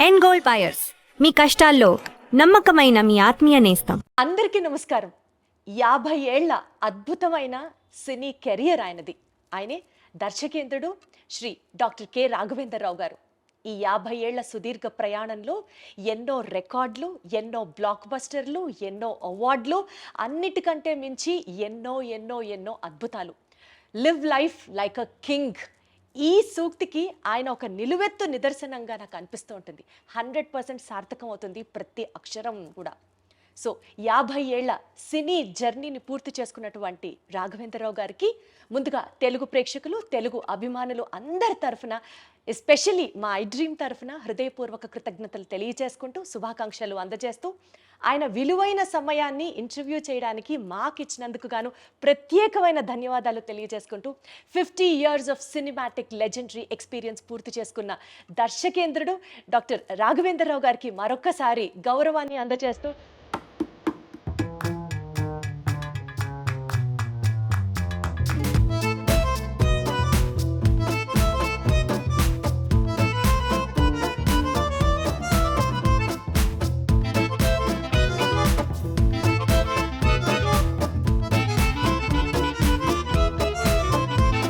End gold buyers మీ కష్టాల్లో నమ్మకమైన మీ ఆత్మీయ నేస్తం. అందరికీ నమస్కారం. 50 ఏళ్ల అద్భుతమైన సినీ కెరియర్ ఆయనది. ఆయనే దర్శకేంద్రుడు శ్రీ డాక్టర్ కె రాఘవేంద్రరావు గారు. ఈ 50 ఏళ్ల సుదీర్ఘ ప్రయాణంలో ఎన్నో రికార్డులు, ఎన్నో బ్లాక్ బస్టర్లు, ఎన్నో అవార్డులు, అన్నిటికంటే మించి ఎన్నో ఎన్నో ఎన్నో అద్భుతాలు. Live life like a king, ఈ సూక్తికి ఆయన ఒక నిలువెత్తు నిదర్శనంగా నాకు అనిపిస్తూ ఉంటుంది. 100% సార్థకం అవుతుంది ప్రతి అక్షరం కూడా. సో 50 ఏళ్ల సినీ జర్నీని పూర్తి చేసుకున్నటువంటి రాఘవేంద్రరావు గారికి ముందుగా తెలుగు ప్రేక్షకులు, తెలుగు అభిమానులు అందరి తరఫున, ఎస్పెషలీ మా ఐ డ్రీమ్ తరఫున హృదయపూర్వక కృతజ్ఞతలు తెలియజేసుకుంటూ, శుభాకాంక్షలు అందజేస్తూ, ఆయన విలువైన సమయాన్ని ఇంటర్వ్యూ చేయడానికి మాకు ఇచ్చినందుకు గాను ప్రత్యేకమైన ధన్యవాదాలు తెలియజేసుకుంటూ, 50 years of cinematic legendary experience పూర్తి చేసుకున్న దర్శకేంద్రుడు డాక్టర్ రాఘవేంద్రరావు గారికి మరొక్కసారి గౌరవాన్ని అందజేస్తూ,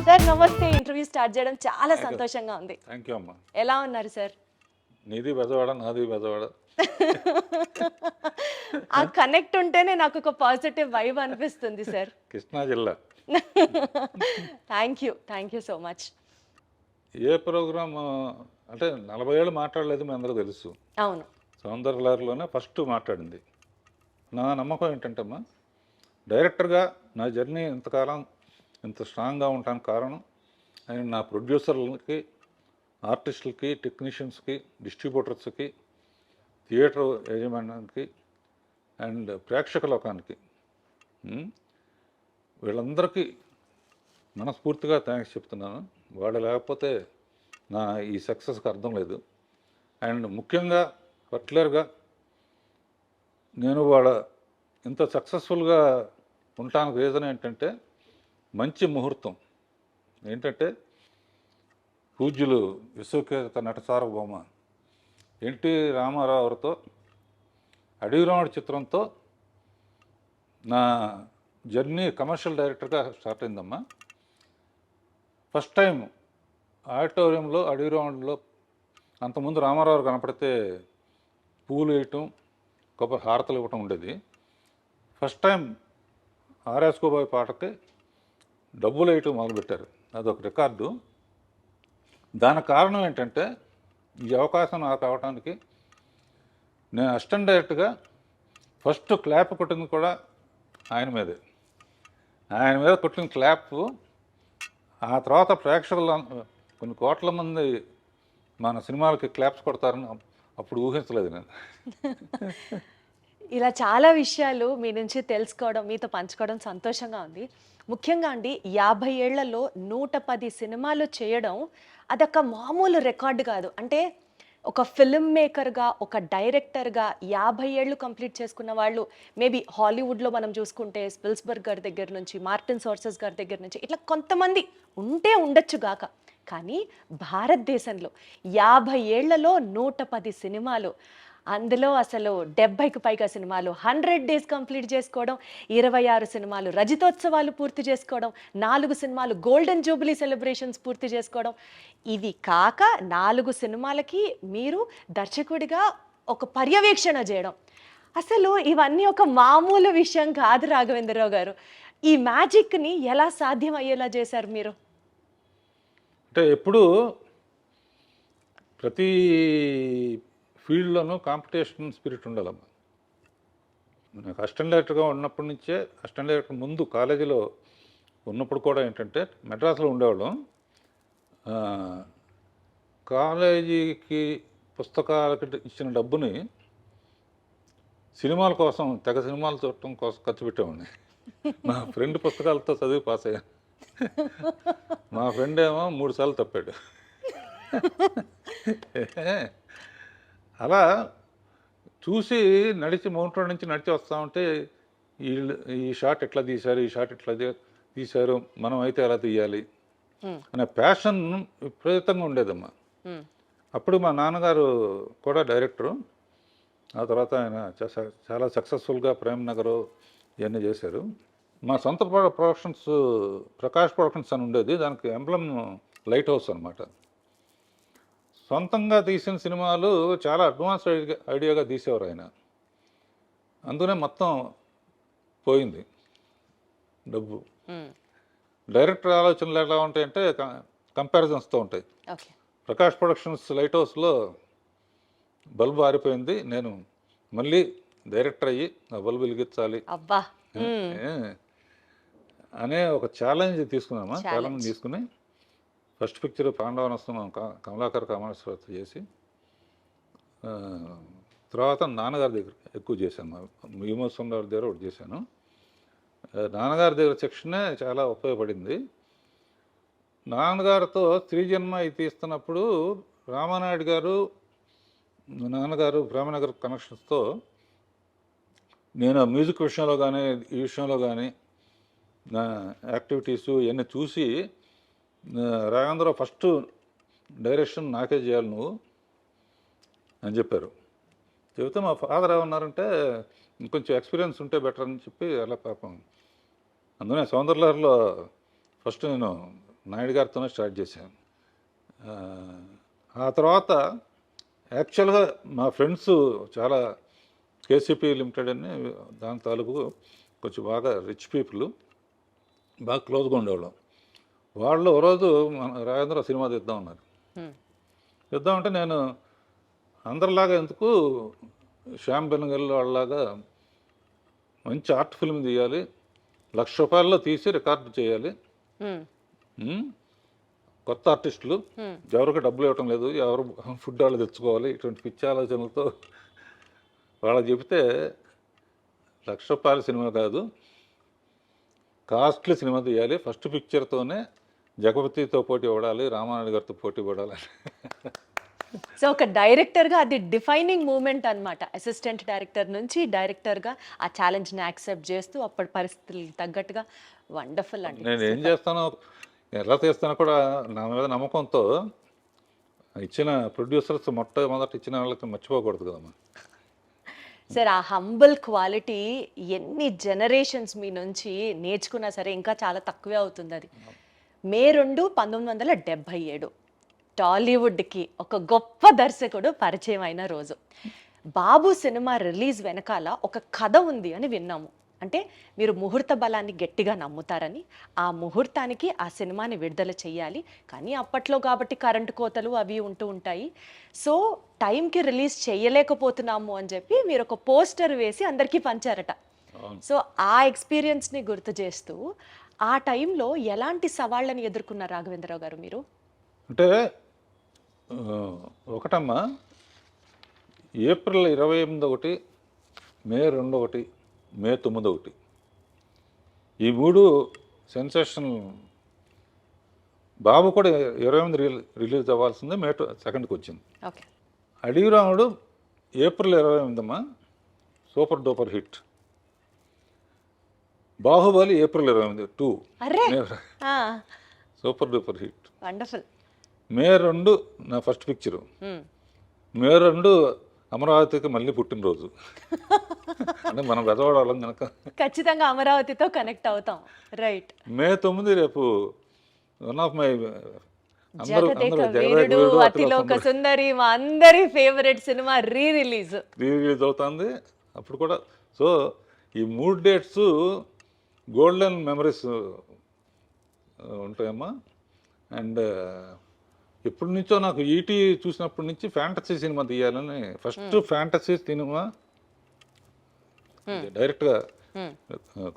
సార్ నమస్తే. ఇంటర్వ్యూ స్టార్ట్ చేయడం చాలా సంతోషంగా ఉంది. థ్యాంక్ యూ అమ్మా. ఎలా ఉన్నారు సార్? నీది బెజవాడ, నాది బెజవాడ. ఆ కనెక్ట్ ఉంటేనే నాకు ఒక పాజిటివ్ వైబ్ అనిపిస్తుంది సార్. కృష్ణా జిల్లా. Thank you so much. ఏ ప్రోగ్రామ్ అంటే 40 ఏళ్ళు మాట్లాడలేదు, మీ అందరూ తెలుసు. అవును, సౌందర్యలహరిలోనే ఫస్ట్ మాట్లాడింది. నా నమ్మకం ఏంటంటే అమ్మా, డైరెక్టర్గా నా జర్నీ ఇంతకాలం ఇంత స్ట్రాంగ్గా ఉండడానికి కారణం అండ్ నా ప్రొడ్యూసర్లకి, ఆర్టిస్టులకి, టెక్నీషియన్స్కి, డిస్ట్రిబ్యూటర్స్కి, థియేటర్ యాజమాన్యానికి అండ్ ప్రేక్షక లోకానికి, వీళ్ళందరికీ మనస్ఫూర్తిగా థ్యాంక్స్ చెప్తున్నాను. వాళ్ళు లేకపోతే నా ఈ సక్సెస్కి అర్థం లేదు. అండ్ ముఖ్యంగా పర్టికులర్గా నేను వాళ్ళ ఇంత సక్సెస్ఫుల్గా ఉండటానికి రీజన్ ఏంటంటే మంచి ముహూర్తం. ఏంటంటే పూజ్యులు విశ్వఖ్యాత నట సార్వభౌమ ఎన్టీ రామారావు గారితో అడవిరాముడు చిత్రంతో నా జర్నీ కమర్షియల్ డైరెక్టర్గా స్టార్ట్ అయిందమ్మా. ఫస్ట్ టైం ఆడిటోరియంలో అడవిరాముడిలో, అంతకుముందు రామారావు కనపడితే పూలు వేయటం, కొబ్బరి హారతలు ఇవ్వటం ఉండేది. ఫస్ట్ టైం ఆర్ఎస్కోబాయ్ పాటకి డబ్బులు వేయటం మొదలుపెట్టారు. అదొక రికార్డు. దానికి కారణం ఏంటంటే ఈ అవకాశం నాకు అవడానికి నేను అసిస్టెంట్ డైరెక్టర్గా ఫస్ట్ క్లాప్ కొట్టింది కూడా ఆయన మీదే. ఆయన మీద కొట్టిన క్లాప్ ఆ తర్వాత ప్రేక్షకులు కొన్ని కోట్ల మంది మన సినిమాలకి క్లాప్స్ కొడతారని అప్పుడు ఊహించలేదు నేను. ఇలా చాలా విషయాలు మీ నుంచి తెలుసుకోవడం, మీతో పంచుకోవడం సంతోషంగా ఉంది. ముఖ్యంగా అండి, 50 ఏళ్లలో 110 సినిమాలు చేయడం అదొక మామూలు రికార్డు కాదు. అంటే ఒక ఫిల్మ్ మేకర్గా, ఒక డైరెక్టర్గా 50 ఏళ్ళు కంప్లీట్ చేసుకున్న వాళ్ళు మేబీ హాలీవుడ్లో మనం చూసుకుంటే స్పిల్స్బర్గ్ గారి దగ్గర నుంచి, మార్టిన్ సోర్సెస్ గారి దగ్గర నుంచి ఇట్లా కొంతమంది ఉంటే ఉండొచ్చు గాక, కానీ భారతదేశంలో 50 ఏళ్లలో 110 సినిమాలు, అందులో అసలు 70కి పైగా సినిమాలు 100 days కంప్లీట్ చేసుకోవడం, 26 సినిమాలు రజితోత్సవాలు పూర్తి చేసుకోవడం, 4 సినిమాలు గోల్డెన్ జూబిలీ సెలబ్రేషన్స్ పూర్తి చేసుకోవడం, ఇవి కాక 4 సినిమాలకి మీరు దర్శకుడిగా ఒక పర్యవేక్షణ చేయడం, అసలు ఇవన్నీ ఒక మామూలు విషయం కాదు రాఘవేంద్రరావు గారు. ఈ మ్యాజిక్ని ఎలా సాధ్యం అయ్యేలా చేశారు మీరు? అంటే ఎప్పుడు ప్రతి ఫీల్డ్లోనూ కాంపిటీషన్ స్పిరిట్ ఉండాలమ్మా. నాకు అసిస్టెంట్ డైరెక్టర్గా ఉన్నప్పటి నుంచే, అసిస్టెంట్ డైరెక్టర్ ముందు కాలేజీలో ఉన్నప్పుడు కూడా ఏంటంటే మెడ్రాస్లో ఉండేవాళ్ళం. కాలేజీకి పుస్తకాలకి ఇచ్చిన డబ్బుని సినిమాల కోసం, తెగ సినిమాలు చూడటం కోసం ఖర్చు పెట్టేవాడిని. మా ఫ్రెండ్ పుస్తకాలతో చదివి పాస్ అయ్యాను. మా ఫ్రెండ్ ఏమో 3 సార్లు తప్పాడు. అలా చూసి నడిచి మౌంట్ రోడ్ నుంచి నడిచి వస్తూ ఉంటే ఈ షాట్ ఎట్లా తీశారు, ఈ షాట్ ఎట్లా తీశారు, మనం అయితే ఎలా తీయాలి అనే ప్యాషన్ విపరీతంగా ఉండేదమ్మా. అప్పుడు మా నాన్నగారు కూడా డైరెక్టరు. ఆ తర్వాత ఆయన చాలా సక్సెస్ఫుల్గా ప్రేమ్ నగరు ఇవన్నీ చేశారు. మా సొంత ప్రొడక్షన్స్ ప్రకాష్ ప్రొడక్షన్స్ అని ఉండేది. దానికి ఎంబ్లమ్ లైట్ హౌస్ అనమాట. సొంతంగా తీసిన సినిమాలు చాలా అడ్వాన్స్ ఐడియాగా తీసేవారు ఆయన. అందుకనే మొత్తం పోయింది డబ్బు. డైరెక్టర్ ఆలోచనలు ఎలా ఉంటాయంటే కంపారిజన్స్తో ఉంటాయి. ఓకే. ప్రకాష్ ప్రొడక్షన్స్ లైట్ హౌస్లో బల్బు ఆరిపోయింది, నేను మళ్ళీ డైరెక్టర్ అయ్యి ఆ బల్బు వెలిగించాలి అబ్బా. అనే ఒక ఛాలెంజ్ తీసుకున్నామా. ఛాలెంజ్ తీసుకుని ఫస్ట్ పిక్చర్ పాండవనస్తం కమలాకర్ కామేశ్వరతో చేసి తర్వాత నాన్నగారి దగ్గర ఎక్కువ చేశాను. విమోచన్ గారి దగ్గర ఒకటి చేశాను. నాన్నగారి దగ్గర సెక్షనే చాలా ఉపయోగపడింది. నాన్నగారితో స్త్రీ జన్మ ఇది తీస్తున్నప్పుడు రామానాయుడు గారు నాన్నగారు ప్రేమనగర్ కనెక్షన్స్తో నేను మ్యూజిక్ విషయంలో కానీ ఈ విషయంలో కానీ నా యాక్టివిటీసు ఇవన్నీ చూసి రాఘవేంద్ర ఫస్ట్ డైరెక్షన్ నాకే చేయాలి నువ్వు అని చెప్పారు. చెబితే మా ఫాదర్ ఏమన్నారంటే ఇంకొంచెం ఎక్స్పీరియన్స్ ఉంటే బెటర్ అని చెప్పి అలా పాపం అందుకనే సౌందర్యలహరిలో ఫస్ట్ నేను నాయుడు గారితోనే స్టార్ట్ చేశాను. ఆ తర్వాత యాక్చువల్గా మా ఫ్రెండ్స్ చాలా కేసీపీ లిమిటెడ్ అని దాని తాలూకు కొంచెం బాగా రిచ్ పీపుల్, బాగా క్లోజ్గా ఉండేవాళ్ళం. వాళ్ళు ఓ రోజు రాజేంద్ర సినిమా తీద్దాం ఉన్నారు. తీద్దామంటే నేను అందరిలాగా ఎందుకు శ్యామ్ బెనగల్ వాళ్ళలాగా మంచి ఆర్ట్ ఫిల్మ్ తీయాలి, ₹1,00,000 తీసి రికార్డు చేయాలి, కొత్త ఆర్టిస్టులు ఎవరికి డబ్బులు ఇవ్వటం లేదు, ఎవరు ఫుడ్ వాళ్ళు తెచ్చుకోవాలి, ఇటువంటి పిచ్చి ఆలోచనలతో వాళ్ళకి చెబితే ₹1,00,000 సినిమా కాదు, కాస్ట్లీ సినిమా తీయాలి, ఫస్ట్ పిక్చర్తోనే జగపతితో పోటీ పడాలి, రామానాయుడు గారితో పోటీ పడాలి. సో ఒక డైరెక్టర్గా అది డిఫైనింగ్ మూమెంట్ అనమాట. అసిస్టెంట్ డైరెక్టర్ నుంచి డైరెక్టర్గా ఆ ఛాలెంజ్ని యాక్సెప్ట్ చేస్తూ అప్పటి పరిస్థితులకు తగ్గట్టుగా వండర్ఫుల్ అండి. నేను ఏం చేస్తానో ఎలా చేస్తానో కూడా నా మీద నమ్మకంతో ఇచ్చిన ప్రొడ్యూసర్స్ మొట్టమొదటి ఇచ్చిన వాళ్ళకి మర్చిపోకూడదు కదమ్మా. సార్ ఆ హంబుల్ క్వాలిటీ ఎన్ని జనరేషన్స్ మీ నుంచి నేర్చుకున్నా సరే ఇంకా చాలా తక్కువే అవుతుంది. అది మే 2, 1977 టాలీవుడ్కి ఒక గొప్ప దర్శకుడు పరిచయం అయిన రోజు. బాబు సినిమా రిలీజ్ వెనకాల ఒక కథ ఉంది అని విన్నాము. అంటే మీరు ముహూర్త బలాన్ని గట్టిగా నమ్ముతారని, ఆ ముహూర్తానికి ఆ సినిమాని విడుదల చేయాలి, కానీ అప్పట్లో కాబట్టి కరెంటు కోతలు అవి ఉంటూ ఉంటాయి, సో టైంకి రిలీజ్ చేయలేకపోతున్నాము అని చెప్పి మీరు ఒక పోస్టర్ వేసి అందరికీ పంచారట. సో ఆ ఎక్స్పీరియన్స్ని గుర్తు చేస్తూ ఆ టైంలో ఎలాంటి సవాళ్ళని ఎదుర్కొన్నారు రాఘవేంద్రరావు గారు మీరు? అంటే ఒకటమ్మా, ఏప్రిల్ 28 ఒకటి, మే 2 ఒకటి, మే 9 ఒకటి, ఈ 3 సెన్సేషన్. బాబు కూడా 28 రిలీజ్ అవ్వాల్సింది, మే 2కి వచ్చింది. ఓకే. అడిగిరాముడు ఏప్రిల్ 28 అమ్మా, super duper hit. Baahubali April 28 2 super duper hit. Wonderful. May 2 నా ఫస్ట్ పిక్చరు, మే 2 అమరావతికి మళ్ళీ పుట్టినరోజు. అంటే మనం బెదవాడాలం కనుక ఖచ్చితంగా అమరావతితో కనెక్ట్ అవుతాం. రైట్. మే 9 రేపు one of my Veerudu Athiloka Sundari మా అందరి ఫేవరెట్ సినిమా రిలీజ్ అవుతుంది అప్పుడు కూడా. సో ఈ 3 డేట్స్ గోల్డెన్ మెమరీస్ ఉంటాయమ్మా. అండ్ ఎప్పటి నుంచో నాకు ఈటీ చూసినప్పటి నుంచి ఫ్యాంటసీ సినిమా తీయాలని, ఫస్ట్ ఫ్యాంటసీ సినిమా డైరెక్ట్గా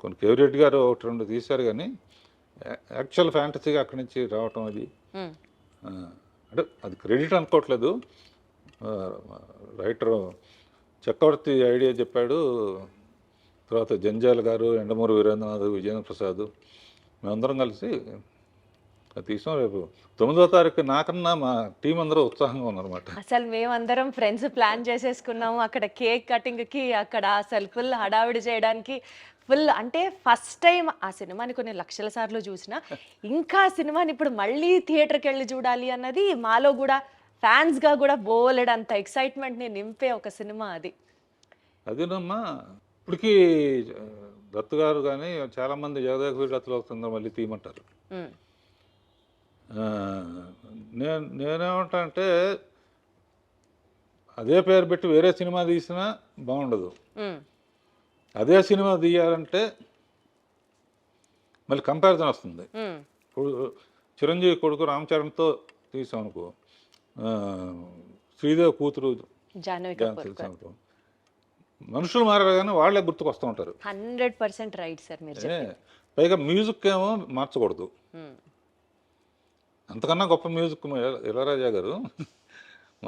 కొన్ని కేవీరెడ్డి గారు 1-2 తీశారు, కానీ యాక్చువల్ ఫ్యాంటసీగా అక్కడి నుంచి రావటం అది అంటే అది క్రెడిట్ అనుకోవట్లేదు. రైటర్ చక్రవర్తి ఐడియా చెప్పాడు, తర్వాత జంజాల గారు, ఎండమూరి వీరేంద్రనాథ్, విజయేంద్ర ప్రసాద్ మేమందరం కలిసి తీసాం. రేపు 9వ తారీఖు నాకన్నా మా టీం అందరూ ఉత్సాహంగా ఉన్నారన్నమాట. అసలు మేమందరం ఫ్రెండ్స్ ప్లాన్ చేసేసుకున్నాము, అక్కడ కేక్ కటింగ్కి అక్కడ అసలు ఫుల్ హడావిడి చేయడానికి ఫుల్. అంటే ఫస్ట్ టైం ఆ సినిమాని కొన్ని లక్షల సార్లు చూసినా ఇంకా సినిమాని ఇప్పుడు మళ్ళీ థియేటర్కి వెళ్ళి చూడాలి అన్నది మాలో కూడా ఫ్యాన్స్గా కూడా బోలెడంత ఎక్సైట్మెంట్ని నింపే ఒక సినిమా అది. అదేనమ్మా ఇప్పటికీ దత్తు గారు కానీ చాలామంది జగదేక వీరుడతలో వస్తుందో మళ్ళీ తీయమంటారు. ఉమ్, ఆ, నేనేమంటా అంటే అదే పేరు పెట్టి వేరే సినిమా తీసినా బాగుండదు. ఉమ్, అదే సినిమా తీయాలంటే మళ్ళీ కంపారిజన్ వస్తుంది. ఉమ్, ఇప్పుడు చిరంజీవి కొడుకు రామ్ చరణ్తో తీసాం అనుకో, శ్రీదేవి కూతురు జాహ్నవి డ్యాన్స్ కపూర్ తీసాం అనుకో, మనుషులు మారారు కానీ వాళ్ళే గుర్తుకొస్తూ ఉంటారు. 100% రైట్ సార్ మీరు చెప్పింది. పైగా మ్యూజిక్ ఏమో మార్చకూడదు. ఉమ్, అంతకన్నా గొప్ప మ్యూజిక్ ఇళయరాజా గారు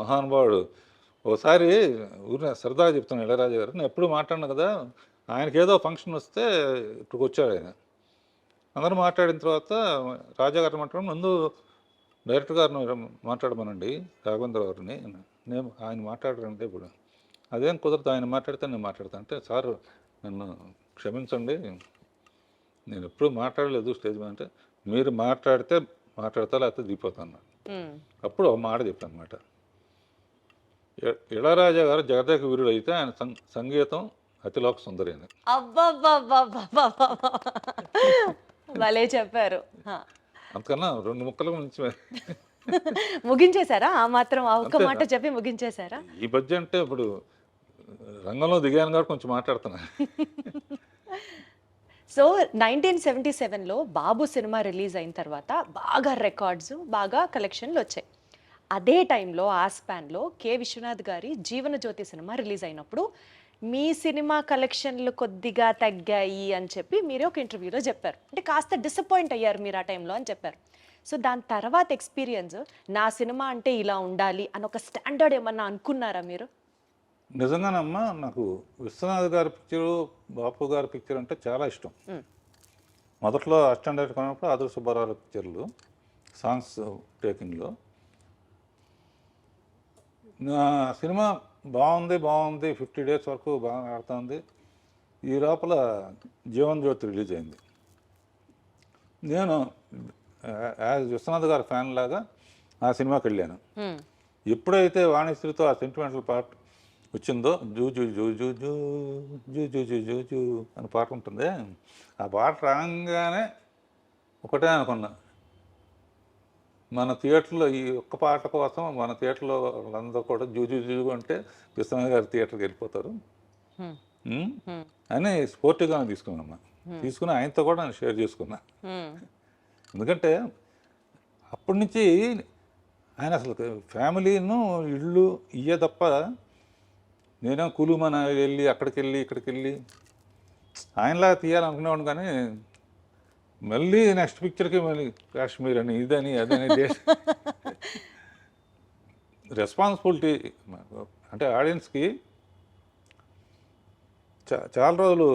మహానుభావుడు. ఒకసారి ఊరిని సరదాగా చెప్తాను, ఇళయరాజా గారు నేను ఎప్పుడు మాట్లాడినా కదా, ఆయనకి ఏదో ఫంక్షన్ వస్తే ఇక్కడికి వచ్చాడు ఆయన. అందరూ మాట్లాడిన తర్వాత రాజా గారు మాట్లాడడం ముందు డైరెక్టర్ గారిని మాట్లాడమనండి రాఘవేంద్ర గారిని, నేను ఆయన మాట్లాడరంటే ఇప్పుడు అదేం కుదరదు, ఆయన మాట్లాడితే నేను మాట్లాడతాను అంటే, సార్ నన్ను క్షమించండి నేను ఎప్పుడు మాట్లాడలేదు స్టేజ్ మీద అంటే, మీరు మాట్లాడితే మాట్లాడతా లేకపోతే దిగిపోతాను. ఉమ్, అప్పుడు ఒక మాట చెప్పాను అనమాట, ఇళయరాజా గారు జగదేక వీరుడు అయితే ఆయన సంగీతం అతిలోక సుందరి అని. అబ్బబ్బబ్బబ్బబ్బబ్బబ్బ. భలే చెప్పారు. హా. అంతకన్నా 2 ముక్కల నుంచి ముగించేశారా? ఆ మాత్రం ఆ ఒక్క అంతే. మాట చెప్పి ముగించేశారా? ఈ మధ్య అంటే ఇప్పుడు రంగంలో దిగాను కాబట్టి కొంచెం మాట్లాడుతున్నా. సో 1977లో బాబు సినిమా రిలీజ్ అయిన తర్వాత బాగా రికార్డ్స్, బాగా కలెక్షన్లు వచ్చాయి. అదే టైంలో ఆ స్పాన్లో కె విశ్వనాథ్ గారి జీవనజ్యోతి సినిమా రిలీజ్ అయినప్పుడు మీ సినిమా కలెక్షన్లు కొద్దిగా తగ్గాయి అని చెప్పి మీరే ఒక ఇంటర్వ్యూలో చెప్పారు. అంటే కాస్త డిసప్పాయింట్ అయ్యారు మీరు ఆ టైంలో అని చెప్పారు. సో దాని తర్వాత ఎక్స్పీరియన్స్, నా సినిమా అంటే ఇలా ఉండాలి అని ఒక స్టాండర్డ్ ఏమన్నా అనుకున్నారా మీరు? నిజంగానమ్మా నాకు విశ్వనాథ్ గారి పిక్చరు, బాపు గారి పిక్చర్ అంటే చాలా ఇష్టం. మొదట్లో అసిస్టెంట్ డైరెక్టర్ కొన్నప్పుడు ఆదుర్ సుబ్బారావు పిక్చర్లు సాంగ్స్ టేకింగ్లో నా సినిమా బాగుంది 50 డేస్ వరకు బాగా ఆడుతుంది. ఈ లోపల జీవన్ జ్యోతి రిలీజ్ అయింది. నేను యాజ్ విశ్వనాథ్ గారి ఫ్యాన్ లాగా ఆ సినిమాకి వెళ్ళాను. ఎప్పుడైతే వాణిశ్రీతో ఆ సెంటిమెంటల్ పార్ట్ వచ్చిందో, zoo zoo zoo zoo zoo zoo zoo zoo zoo zoo అని పాట ఉంటుంది, ఆ పాట రాగానే ఒకటే అనుకున్నా, మన థియేటర్లో ఈ ఒక్క పాట కోసం మన థియేటర్లో వాళ్ళందరూ కూడా జూ జూ జూ అంటే విశ్వనాథ్ గారి థియేటర్కి వెళ్ళిపోతారు అని స్పోర్టివ్గానే తీసుకున్నామ్మా. తీసుకుని ఆయనతో కూడా నేను షేర్ చేసుకున్నా. ఎందుకంటే అప్పటి నుంచి ఆయన అసలు ఫ్యామిలీను ఇళ్ళు ఇయ్యే తప్ప, నేనేం కులుమన వెళ్ళి అక్కడికి వెళ్ళి ఇక్కడికి వెళ్ళి ఆయనలాగా తీయాలనుకునేవాడు. కానీ మళ్ళీ నెక్స్ట్ పిక్చర్కి మళ్ళీ కాశ్మీర్ అని ఇదని అదని రెస్పాన్సిబిలిటీ అంటే ఆడియన్స్కి. చాలా రోజులు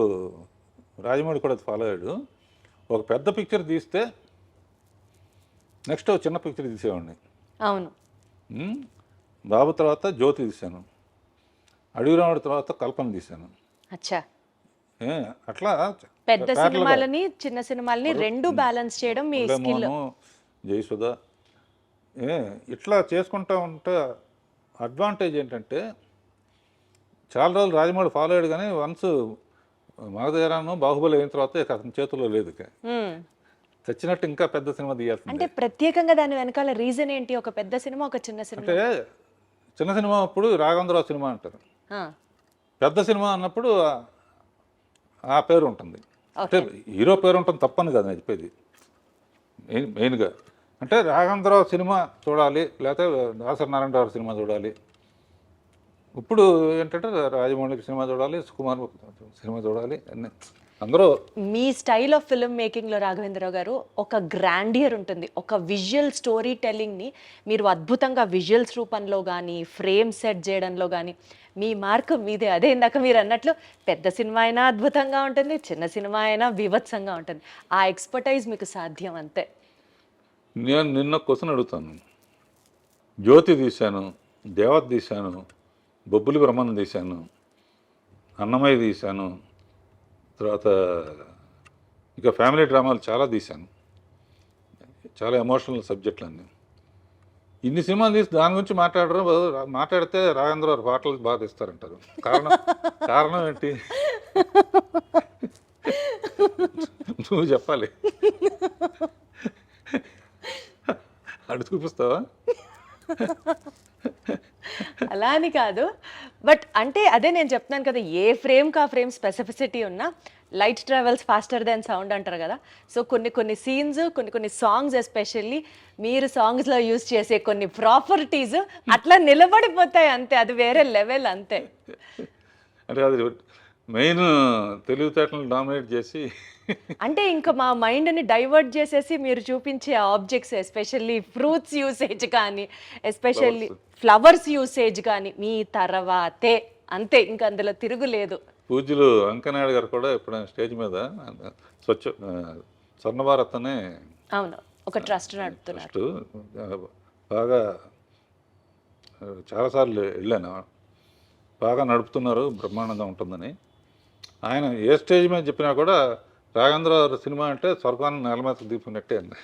రాజమౌళి కూడా ఫాలో అయ్యాడు. ఒక పెద్ద పిక్చర్ తీస్తే నెక్స్ట్ ఒక చిన్న పిక్చర్ తీసేవాడిని. అవును. బాబు తర్వాత జ్యోతి తీశాను, అడవిరాముడి తర్వాత కల్పన తీశాను. అచ్చా. అట్లా పెద్ద సినిమాలని చిన్న సినిమాలని రెండు బ్యాలెన్స్ చేయడం మీ స్కిల్. జయసుధ ఇట్లా చేసుకుంటా ఉంటే అడ్వాంటేజ్ ఏంటంటే, చాలా రోజులు రాజమౌళి ఫాలో అయ్యాడు కానీ వన్స్ మగధీరాను బాహుబలి అయిన తర్వాత ఇక అతని చేతుల్లో లేదు. చచ్చినట్టు ఇంకా పెద్ద సినిమా తీయాల్సింది. అంటే ప్రత్యేకంగా దాని వెనకాల రీజన్ ఏంటి? ఒక పెద్ద సినిమా, ఒక చిన్న సినిమా. అంటే చిన్న సినిమా అప్పుడు రాఘవేంద్రరావు సినిమా అంటారు, పెద్ద సినిమా అన్నప్పుడు ఆ పేరు ఉంటుంది. అంటే హీరో పేరు ఉంటుంది తప్పని కదా నేను చెప్పేది. మెయిన్గా అంటే రాఘవేంద్రరావు సినిమా చూడాలి, లేకపోతే దాసరి నారాయణరావు సినిమా చూడాలి. ఇప్పుడు ఏంటంటే రాజమౌళి సినిమా చూడాలి, సుకుమార్ సినిమా చూడాలి, అన్నీ అందరూ. మీ స్టైల్ ఆఫ్ ఫిల్మ్ మేకింగ్లో రాఘవేంద్రరావు గారు ఒక గ్రాండియర్ ఉంటుంది. ఒక విజువల్ స్టోరీ టెల్లింగ్ని మీరు అద్భుతంగా విజువల్స్ రూపంలో కానీ, ఫ్రేమ్ సెట్ చేయడంలో కానీ మీ మార్క్ మీదే. అదే ఇందాక మీరు అన్నట్లు పెద్ద సినిమా అయినా అద్భుతంగా ఉంటుంది, చిన్న సినిమా అయినా బీభత్సంగా ఉంటుంది. ఆ ఎక్స్పర్టైజ్ మీకు సాధ్యం అంతే. నేను నిన్న క్వశ్చన్ అడుగుతాను. జ్యోతి తీశాను, దేవత తీశాను, బొబ్బులి బ్రహ్మను తీశాను, అన్నమయ్య తీశాను, తర్వాత ఇక ఫ్యామిలీ డ్రామాలు చాలా తీశాను, చాలా ఎమోషనల్ సబ్జెక్టులన్నీ. ఇన్ని సినిమాలు తీసి దాని గురించి మాట్లాడరు, మాట్లాడితే రాఘవేంద్ర గారు పాటలు బాగా తీస్తారంటారు. కారణం కారణం ఏంటి? నువ్వు చెప్పాలి. అడు చూపిస్తావా? అలా అని కాదు, బట్ అంటే అదే నేను చెప్తున్నాను కదా, ఏ ఫ్రేమ్కి ఆ ఫ్రేమ్ స్పెసిఫిసిటీ ఉన్నా light travels faster than sound అంటారు కదా. సో కొన్ని సీన్స్, కొన్ని సాంగ్స్ ఎస్పెషల్లీ మీరు సాంగ్స్లో యూజ్ చేసే కొన్ని ప్రాపర్టీస్ అట్లా నిలబడిపోతాయి అంతే, అది వేరే లెవెల్ అంతే. అంటే అది మెయిన్ తెలివితేటలను డామినేట్ చేసి అంటే ఇంకా మా మైండ్ని డైవర్ట్ చేసేసి మీరు చూపించే ఆబ్జెక్ట్స్, ఎస్పెషల్లీ ఫ్రూట్స్ యూసేజ్ కానీ, ఎస్పెషల్లీ ఫ్లవర్స్ యూసేజ్ కానీ మీ తర్వాతే అంతే, ఇంకా అందులో తిరుగులేదు. పూజ్యులు వెంకయ్యనాయుడు గారు కూడా ఎప్పుడైనా స్టేజ్ మీద స్వర్ణ భారత్ అనే అవును, ఒక ట్రస్ట్ నడుపుతున్నారు. ట్రస్ట్ బాగా చాలాసార్లు వెళ్ళాను, బాగా నడుపుతున్నారు, బ్రహ్మాండంగా ఉంటుందని. ఆయన ఏ స్టేజ్ మీద చెప్పినా కూడా రాఘవేంద్ర సినిమా అంటే స్వర్గాన్ని నేల మీద దింపినట్టే అండి.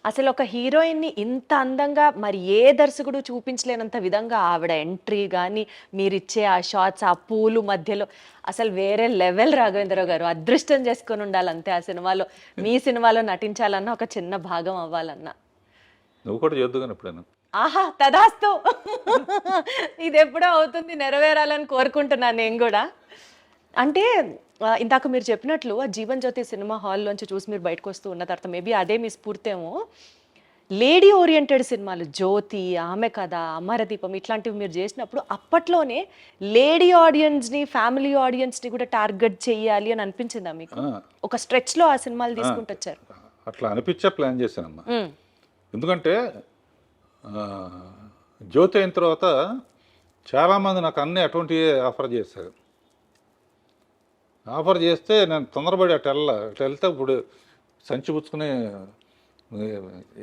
అసలు ఒక హీరోయిన్ని ఇంత అందంగా మరి ఏ దర్శకుడు చూపించలేనంత విధంగా ఆవిడ ఎంట్రీ కానీ, మీరిచ్చే ఆ షార్ట్స్, ఆ పూలు మధ్యలో అసలు వేరే లెవెల్. రాఘవేంద్రరావు గారు అదృష్టం చేసుకొని ఉండాలి అంతే ఆ సినిమాలో, మీ సినిమాలో నటించాలన్నా, ఒక చిన్న భాగం అవ్వాలన్నా. నువ్వు కూడా చేద్దు కానీ ఎప్పుడైనా. ఆహా, తదాస్తు. ఇది ఎప్పుడో అవుతుంది, నెరవేరాలని కోరుకుంటున్నాను నేను కూడా. అంటే ఇందాక మీరు చెప్పినట్లు ఆ జీవన్ జ్యోతి సినిమా హాల్లోంచి చూసి మీరు బయటకు వస్తూ ఉన్న తర్వాత మేబీ అదే మీ స్ఫూర్తేమో, లేడీ ఓరియంటెడ్ సినిమాలు జ్యోతి, ఆమె కథ, అమరదీపం ఇట్లాంటివి మీరు చేసినప్పుడు అప్పట్లోనే లేడీ ఆడియన్స్ని, ఫ్యామిలీ ఆడియన్స్ని కూడా టార్గెట్ చేయాలి అని అనిపించిందా మీకు? ఒక స్ట్రెచ్లో ఆ సినిమాలు తీసుకుంటూ వచ్చారు. అట్లా అనిపించే ప్లాన్ చేశానమ్మా. ఎందుకంటే జ్యోతి అయిన తర్వాత చాలామంది నాకు అన్నీ అటువంటివి ఆఫర్ చేశారు. ఆఫర్ చేస్తే నేను తొందరపడి అటు వెళ్తే ఇప్పుడు సంచి పుచ్చుకుని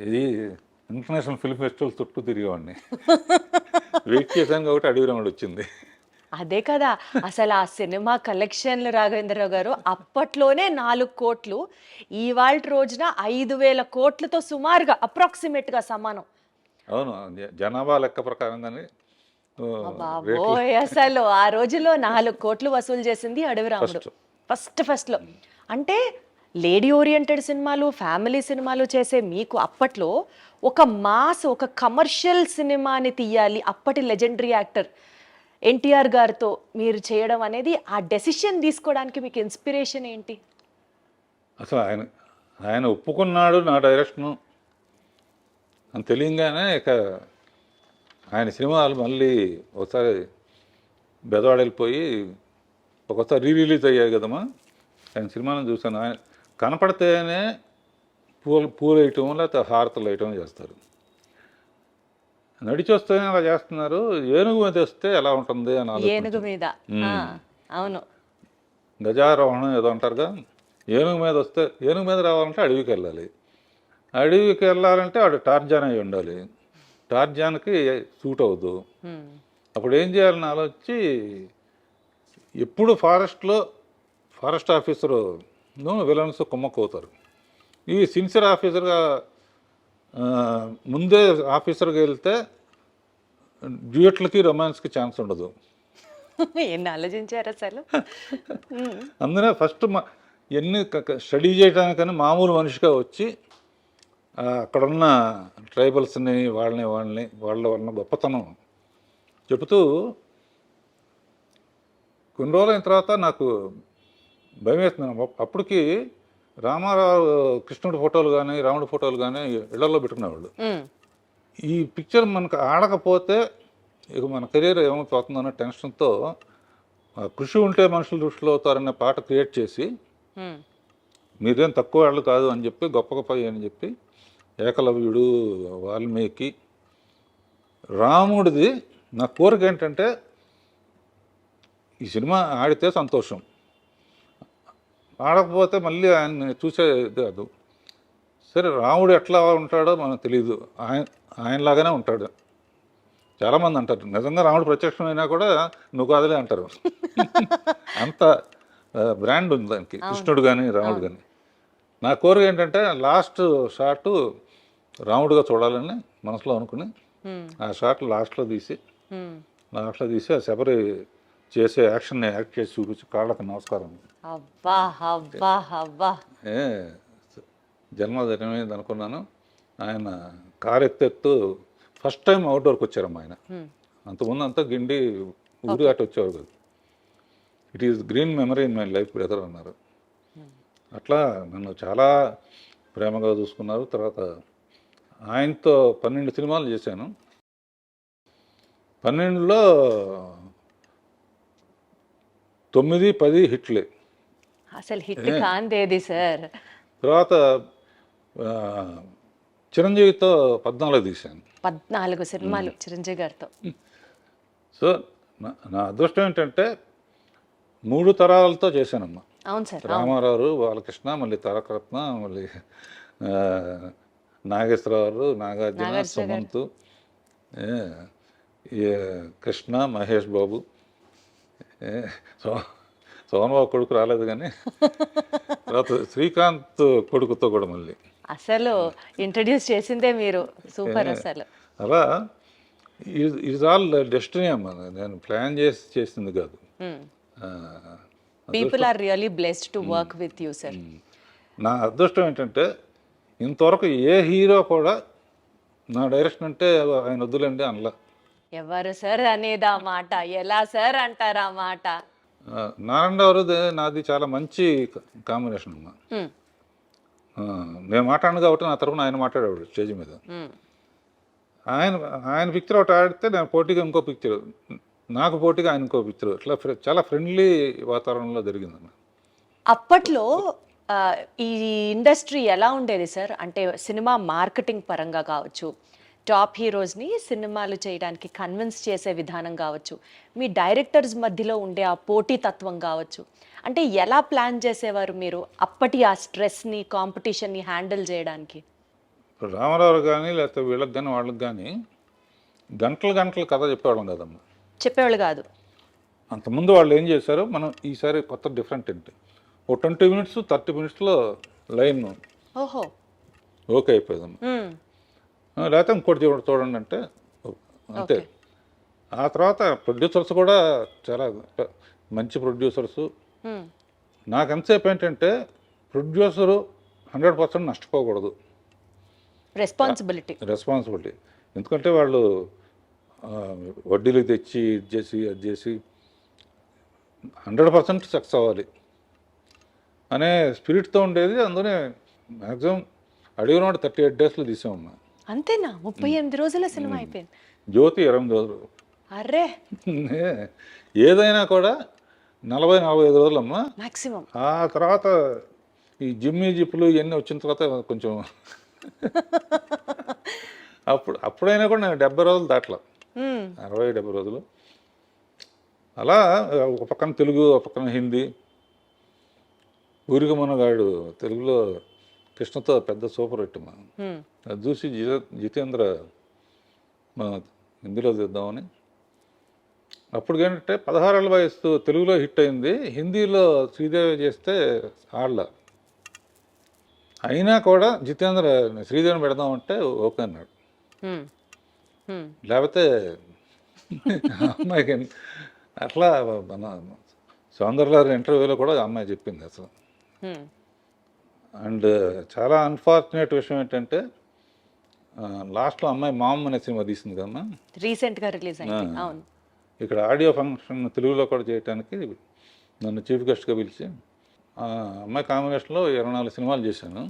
ఇది ఇంటర్నేషనల్ ఫిల్మ్ ఫెస్టివల్ చుట్టూ తిరిగేవాడిని. వెయిట్ చేశాను కాబట్టి అడవి రమణ వచ్చింది. అదే కదా, అసలు ఆ సినిమా కలెక్షన్లు రాఘవేంద్రరావు గారు అప్పట్లోనే 4 కోట్లు, ఇవాళ రోజున 5,000 కోట్లతో సుమారుగా అప్రాక్సిమేట్గా సమానం. అవును, జనాభా లెక్క ప్రకారంగానే. బాబోయ్, అసలు ఆ రోజులో 4 కోట్లు వసూలు చేసింది అడవి రాముడు ఫస్ట్లో. అంటే లేడీ ఓరియంటెడ్ సినిమాలు, ఫ్యామిలీ సినిమాలు చేసే మీకు అప్పట్లో ఒక మాస్, ఒక కమర్షియల్ సినిమాని తీయాలి, అప్పటి లెజెండరీ యాక్టర్ ఎన్టీఆర్ గారితో మీరు చేయడం అనేది, ఆ డెసిషన్ తీసుకోవడానికి మీకు ఇన్స్పిరేషన్ ఏంటి? అసలు ఆయన ఒప్పుకున్నాడు నా డైరెక్షను అని తెలియగానే ఇక ఆయన సినిమాలు మళ్ళీ ఒకసారి బెదవాడ వెళ్ళిపోయి ఒకసారి రిలీజ్ అయ్యాయి కదమ్మా, ఆయన సినిమాలను చూశాను. ఆయన కనపడితేనే పూలు వేయటం లేకపోతే హారతలు వేయటం చేస్తారు. నడిచి వస్తేనే అలా చేస్తున్నారు, ఏనుగు మీద వస్తే ఎలా ఉంటుంది అని. ఏనుగు మీద, అవును, గజారోహణం ఏదో అంటారుగా. ఏనుగు మీద వస్తే, ఏనుగు మీద రావాలంటే అడవికి వెళ్ళాలి, అడవికి వెళ్ళాలంటే వాడు టార్జాన్ అయి ఉండాలి, టార్జాన్కి సూట్ అవ్వదు. అప్పుడు ఏం చేయాలని ఆలోచించి, ఎప్పుడు ఫారెస్ట్ ఆఫీసరు విలన్స్ కుమ్మక్కవుతారు. ఈ సిన్సియర్ ఆఫీసర్గా ముందే ఆఫీసర్గా వెళ్తే డ్యూయట్లకి రొమాన్స్కి ఛాన్స్ ఉండదు. ఎన్ని ఆలోచించారు అసలు. అందునే ఫస్ట్ ఎన్ని స్టడీ చేయడానికని మామూలు మనిషిగా వచ్చి అక్కడున్న ట్రైబల్స్ని వాళ్ళ వలన గొప్పతనం చెబుతూ, కొన్ని రోజులైన తర్వాత నాకు భయం వేస్తుంది. అప్పటికి రామారావు కృష్ణుడి ఫోటోలు కానీ రాముడి ఫోటోలు కానీ ఇళ్లలో పెట్టుకునేవాళ్ళు. ఈ పిక్చర్ మనకు ఆడకపోతే ఇక మన కెరీర్ ఏమైపోతుందన్న టెన్షన్తో కృషి ఉంటే మనుషులు దృష్టిలో అవుతారనే పాట క్రియేట్ చేసి, మీరేం తక్కువ వాళ్ళు కాదు అని చెప్పి, గొప్ప అని చెప్పి, ఏకలవ్యుడు, వాల్మీకి, రాముడిది నా కోరిక ఏంటంటే ఈ సినిమా ఆడితే సంతోషం, ఆడకపోతే మళ్ళీ ఆయన్ని చూసేది కాదు. సరే, రాముడు ఎట్లా ఉంటాడో మనకు తెలియదు, ఆయనలాగానే ఉంటాడు. చాలామంది అంటారు, నిజంగా రాముడు ప్రత్యక్షమైనా కూడా నువ్వు కాదులే అంటారు. అంత బ్రాండ్ ఉంది దానికి, కృష్ణుడు కానీ రాముడు కానీ. నా కోరిక ఏంటంటే లాస్ట్ షాట్ రాముడుగా చూడాలని మనసులో అనుకుని ఆ షాట్ లాస్ట్లో తీసి ఆ శబరి చేసే యాక్షన్ యాక్ట్ చేసి చూపించి కాళ్ళకి నమస్కారం. అబ్బా అబ్బా అబ్బా. ఏ జన్మ ధన్యమైంది అనుకున్నాను. ఆయన కారు ఎత్తు ఫస్ట్ టైం అవుట్డోర్కి వచ్చారమ్మా ఆయన. అంతకుముందు అంతా గిండి ఊరు అటు వచ్చేవారు కాదు. It is green memory in my life brother అన్నారు. అట్లా నన్ను చాలా ప్రేమగా చూసుకున్నారు. తర్వాత ఆయనతో 12 సినిమాలు చేశాను. 12లో 9, 10 హిట్లే. అసలు హిట్ కాందేది సార్. తర్వాత చిరంజీవితో 14 తీశాను. 14 సినిమాలు చిరంజీవి గారితో. సో నా అదృష్టం ఏంటంటే 3 తరాలతో చేశానమ్మా. అవును సార్. రామారావు, బాలకృష్ణ, మళ్ళీ తారకరత్న, మళ్ళీ నాగేశ్వరరావు, నాగార్జున, సుమంత్, కృష్ణ, మహేష్ బాబు, సోమన్ బాబు కొడుకు రాలేదు కానీ తర్వాత శ్రీకాంత్ కొడుకుతో కూడా మళ్ళీ అసలు ఇంట్రడ్యూస్ చేసిందే మీరు. సూపర్ అసలు. అలా ఈజ్ ఆల్ డెస్టినీ అమ్మా. నేను ప్లాన్ చేసింది కాదు. People are really blessed to work with you sir. నా అదృష్టం ఏంటంటే ఇంతవరకు ఏ హీరో కూడా నా డైరెక్షన్ అంటే ఆయన వద్దులేండి అనలా. ఎవరు సార్ అనేది ఆ మాట? ఎలా సార్ అంటారు ఆ మాట? నారాయణరావు నాది చాలా మంచి కాంబినేషన్ అమ్మా. నేను మాట్లాడను కాబట్టి నా తరఫున ఆయన మాట్లాడేవాడు స్టేజ్ మీద. ఆయన పిక్చర్ ఒకటి ఆడితే నేను పోటీగా ఇంకో పిక్చర్, నాకు పోటీగా ఆయన ఇంకో పిక్చర్, ఇట్లా చాలా ఫ్రెండ్లీ వాతావరణంలో జరిగిందన్న. అప్పట్లో ఈ ఇండస్ట్రీ ఎలా ఉండేది సార్? అంటే సినిమా మార్కెటింగ్ పరంగా కావచ్చు, టాప్ హీరోస్ని సినిమాలు చేయడానికి కన్విన్స్ చేసే విధానం కావచ్చు, మీ డైరెక్టర్స్ మధ్యలో ఉండే ఆ పోటీతత్వం కావచ్చు, అంటే ఎలా ప్లాన్ చేసేవారు మీరు అప్పటి ఆ స్ట్రెస్ని, కాంపిటీషన్ని హ్యాండిల్ చేయడానికి? రామారావు కానీ లేకపోతే వీళ్ళకి కానీ వాళ్ళకి కానీ గంటలు కథ చెప్పేవాళ్ళం కదమ్మా. చెప్పేవాళ్ళు కాదు. అంతకుముందు వాళ్ళు ఏం చేశారు, మనం ఈసారి కొత్త డిఫరెంట్ ఏంటి, ఓ 20 మినిట్స్ 30 మినిట్స్లో లైన్ ఓహో ఓకే అయిపోయిందమ్మా. లేకపోతే ఇంకోటి చూడండి అంటే అంతే. ఆ తర్వాత ప్రొడ్యూసర్స్ కూడా చాలా మంచి ప్రొడ్యూసర్స్. నాకు ఎంతసేపు ఏంటంటే ప్రొడ్యూసరు 100% నష్టపోకూడదు. రెస్పాన్సిబిలిటీ. ఎందుకంటే వాళ్ళు వడ్డీలు తెచ్చి అది చేసి 100% సక్సెస్ అవ్వాలి అనే స్పిరిట్తో ఉండేది. అందులోనే మ్యాక్సిమం అడిగిన 38 డేస్లో తీసామమ్మా. అంతేనా? 38 రోజుల సినిమా అయిపోయింది. జ్యోతి 28 రోజులు. అర్రే, ఏదైనా కూడా 40-45 రోజులమ్మా మాక్సిమం. ఆ తర్వాత ఈ జిప్పులు ఇవన్నీ వచ్చిన తర్వాత కొంచెం అప్పుడైనా కూడా నేను 70 రోజులు దాట్లా, 60-70 రోజులు. అలా ఒక పక్కన తెలుగు, ఒక పక్కన హిందీ. ఊరికి మనగాడు తెలుగులో కృష్ణతో పెద్ద సూపర్ హిట్ మా. అది చూసి జితేంద్ర మన హిందీలో తీద్దామని. అప్పుడు ఏంటంటే 16 ఏళ్ళ వయసు తెలుగులో హిట్ అయింది, హిందీలో శ్రీదేవి చేస్తే ఆడలా. అయినా కూడా జితేంద్ర శ్రీదేవిని పెడదామంటే ఓకే అన్నాడు. లేకపోతే అమ్మాయికి అట్లా మన సౌందర్య ఇంటర్వ్యూలో కూడా అమ్మాయి చెప్పింది అసలు. అండ్ చాలా అన్ఫార్చునేట్ విషయం ఏంటంటే లాస్ట్లో అమ్మాయి మామ్ అనే సినిమా తీసింది కదమ్మా, రీసెంట్గా రిలీజ్ అయింది. అవును. ఇక్కడ ఆడియో ఫంక్షన్ తెలుగులో కూడా చేయడానికి నన్ను చీఫ్ గెస్ట్గా పిలిచి ఆ అమ్మాయి కాంబినేషన్లో 24 సినిమాలు చేశాను.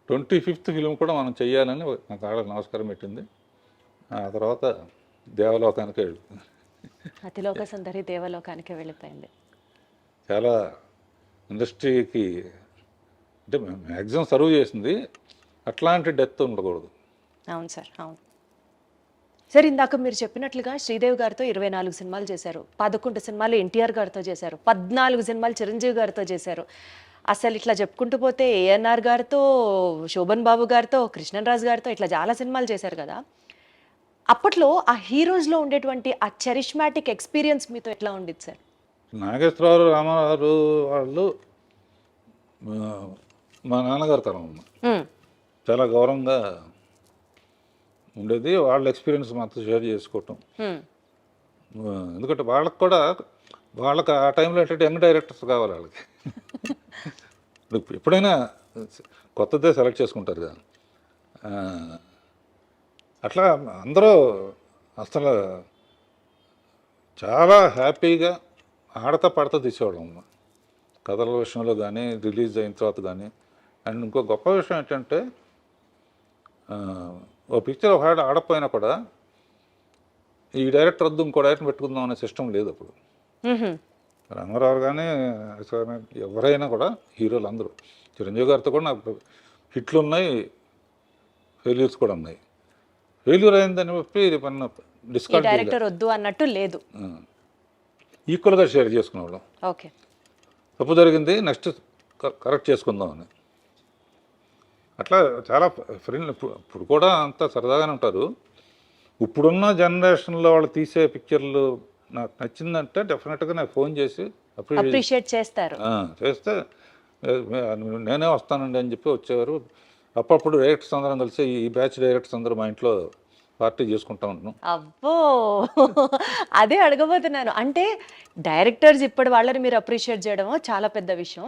25th ఫిలిం కూడా మనం చెయ్యాలని నాకు ఆడ నమస్కారం పెట్టింది. ఆ తర్వాత దేవలోకానికే వెళ్ళింది. అతిలోక సుందరి దేవలోకానికే వెళ్ళిపోయింది. చాలా ఇండస్ట్రీకి అంటే మ్యాక్సిమం సర్వ్ చేసింది. అట్లాంటి డెత్ ఉండకూడదు. అవును సార్, అవును సార్. ఇందాక మీరు చెప్పినట్లుగా శ్రీదేవి గారితో 24 సినిమాలు చేశారు, 11 సినిమాలు ఎన్టీఆర్ గారితో చేశారు, 14 సినిమాలు చిరంజీవి గారితో చేశారు. అసలు ఇట్లా చెప్పుకుంటూ పోతే ఏఎన్ఆర్ గారితో, శోభన్ బాబు గారితో, కృష్ణరాజు గారితో ఇట్లా చాలా సినిమాలు చేశారు కదా. అప్పట్లో ఆ హీరోస్లో ఉండేటువంటి ఆ చెరిష్మాటిక్ ఎక్స్పీరియన్స్ మీతో ఎట్లా ఉండేది సార్? నాగేశ్వరరావు, రామారావు వాళ్ళు మా నాన్నగారు తరం అమ్మ. చాలా గౌరవంగా ఉండేది. వాళ్ళ ఎక్స్పీరియన్స్ మాతో షేర్ చేసుకోవటం. హ్మ్. ఎందుకంటే వాళ్ళకి కూడా వాళ్ళకి ఆ టైంలో ఏంటంటే యంగ్ డైరెక్టర్స్ కావాలి వాళ్ళకి. ఇప్పుడు ఎప్పుడైనా కొత్తదే సెలెక్ట్ చేసుకుంటారు కదా. ఆ, అట్లా అందరూ అసలు చాలా హ్యాపీగా ఆడతా పాడతా తీసేవాళ్ళం కథల విషయంలో కానీ రిలీజ్ అయిన తర్వాత కానీ. అండ్ ఇంకో గొప్ప విషయం ఏంటంటే ఓ పిక్చర్ ఒక ఆడపోయినా కూడా ఈ డైరెక్టర్ వద్దు ఇంకో డైరెక్టర్ పెట్టుకుందాం అనే సిస్టమ్ లేదు అప్పుడు. మ్మ్హ్మ్. రంగారావు కానీ ఎవరైనా కూడా హీరోలు అందరూ, చిరంజీవి గారితో కూడా నాకు హిట్లు ఉన్నాయి, ఫెయిల్యూర్స్ కూడా ఉన్నాయి. ఫెయిల్యూర్ అయిందని చెప్పి మన ఈ డిస్కార్డ్ డైరెక్టర్ వద్దు అన్నట్టు లేదు. ఈక్వల్గా షేర్ చేసుకునేవాళ్ళం. ఓకే. తప్పు జరిగింది, నెక్స్ట్ కరెక్ట్ చేసుకుందాం అని. అట్లా చాలా ఫ్రెండ్ ఇప్పుడు కూడా అంతా సరదాగానే ఉంటారు. ఇప్పుడున్న జనరేషన్లో వాళ్ళు తీసే పిక్చర్లు నాకు నచ్చిందంటే డెఫినెట్గా నాకు ఫోన్ చేసి అప్రిషియేట్ చేస్తారు. చేస్తే నేనే వస్తానండి అని చెప్పి వచ్చేవారు. అప్పుడప్పుడు డైరెక్టర్స్ అందరం కలిసి ఈ బ్యాచ్ డైరెక్టర్స్ అందరూ మా ఇంట్లో పార్టీ చేసుకుంటా ఉంటున్నాం. అబ్బో, అదే అడగబోతున్నాను. అంటే డైరెక్టర్స్ ఇప్పటి వాళ్ళని మీరు అప్రిషియేట్ చేయడమో చాలా పెద్ద విషయం.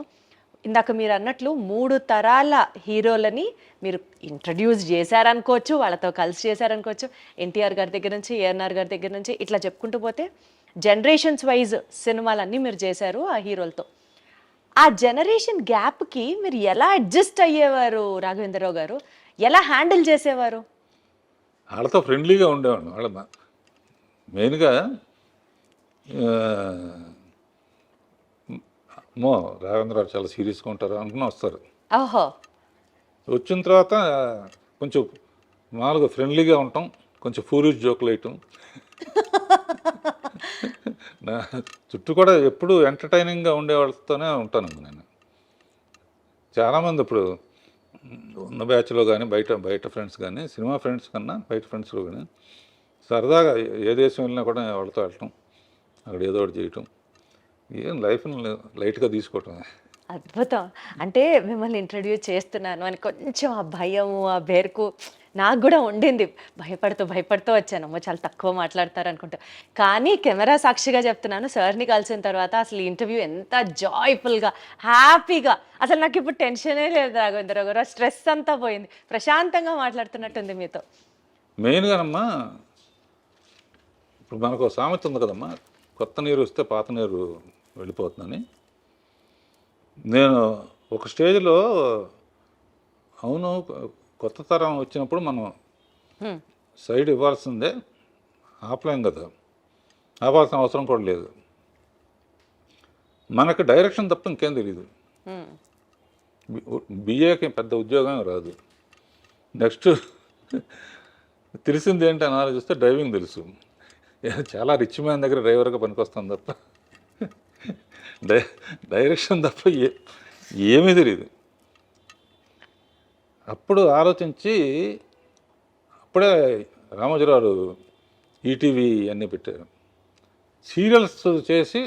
ఇందాక మీరు అన్నట్లు 3 తరాల హీరోలని మీరు ఇంట్రడ్యూస్ చేశారనుకోవచ్చు, వాళ్ళతో కలిసి చేశారనుకోవచ్చు. ఎన్టీఆర్ గారి దగ్గర నుంచి, ఏఎన్ఆర్ గారి దగ్గర నుంచి ఇట్లా చెప్పుకుంటూ పోతే జనరేషన్స్ వైజ్ సినిమాలన్నీ మీరు చేశారు ఆ హీరోలతో. ఆ జనరేషన్ గ్యాప్కి మీరు ఎలా అడ్జస్ట్ అయ్యేవారు రాఘవేంద్రరావు గారు? ఎలా హ్యాండిల్ చేసేవారు? వాళ్ళతో ఫ్రెండ్లీగా ఉండేవాడు. వాళ్ళ మెయిన్గా అమ్మో రాఘవేంద్రరావు చాలా సీరియస్గా ఉంటారు అనుకుని వస్తారు. ఓహో. వచ్చిన తర్వాత కొంచెం మామూలుగా ఫ్రెండ్లీగా ఉంటాం, కొంచెం ఫూరిష్ జోకులు వేయటం. నా చుట్టూ కూడా ఎప్పుడు ఎంటర్టైనింగ్గా ఉండే వాళ్ళతోనే ఉంటాను నేను. చాలామంది ఇప్పుడు ఉన్న బ్యాచ్లో కానీ బయట ఫ్రెండ్స్ కానీ, సినిమా ఫ్రెండ్స్ కన్నా బయట ఫ్రెండ్స్లో కానీ సరదాగా ఏ దేశం వెళ్ళినా కూడా వాళ్ళతో వెళ్ళటం, అక్కడ ఏదో ఒకటి చేయటం, ఏం లైఫ్ని లైట్గా తీసుకోవటం. అద్భుతం. అంటే మిమ్మల్ని ఇంట్రడ్యూస్ చేస్తున్నాను అని కొంచెం ఆ భయము, ఆ బెరుకు నాకు కూడా ఉండింది. భయపడుతూ వచ్చాను. అమ్మో చాలా తక్కువ మాట్లాడతారు అనుకుంటా. కానీ కెమెరా సాక్షిగా చెప్తున్నాను, సార్ని కలిసిన తర్వాత అసలు ఇంటర్వ్యూ ఎంత జాయ్ఫుల్గా, హ్యాపీగా, అసలు నాకు ఇప్పుడు టెన్షనే లేదు రాఘవేంద్రరావు గారు. ఆ స్ట్రెస్ అంతా పోయింది. ప్రశాంతంగా మాట్లాడుతున్నట్టుంది మీతో. మెయిన్గానమ్మా ఇప్పుడు మనకు సామెత ఉంది కదమ్మా, కొత్త నీరు వస్తే పాత నీరు వెళ్ళిపోతుందని. నేను ఒక స్టేజ్లో అవును కొత్త తరం వచ్చినప్పుడు మనం సైడ్ ఇవ్వాల్సిందే, ఆపలేం కదా, ఆపాల్సిన అవసరం కూడా లేదు. మనకు డైరెక్షన్ తప్ప ఇంకేం తెలియదు. బిఏకి పెద్ద ఉద్యోగం రాదు. నెక్స్ట్ తెలిసింది ఏంటి అని ఆలోచిస్తే డ్రైవింగ్ తెలుసు. చాలా రిచ్ మ్యాన్ దగ్గర డ్రైవర్గా పనికొస్తాను తప్ప డైరెక్షన్ తప్ప ఏమీ తెలియదు. అప్పుడు ఆలోచించి అప్పుడే రామోజీరావు ఈటీవీ అన్నీ పెట్టారు. సీరియల్స్ చేసి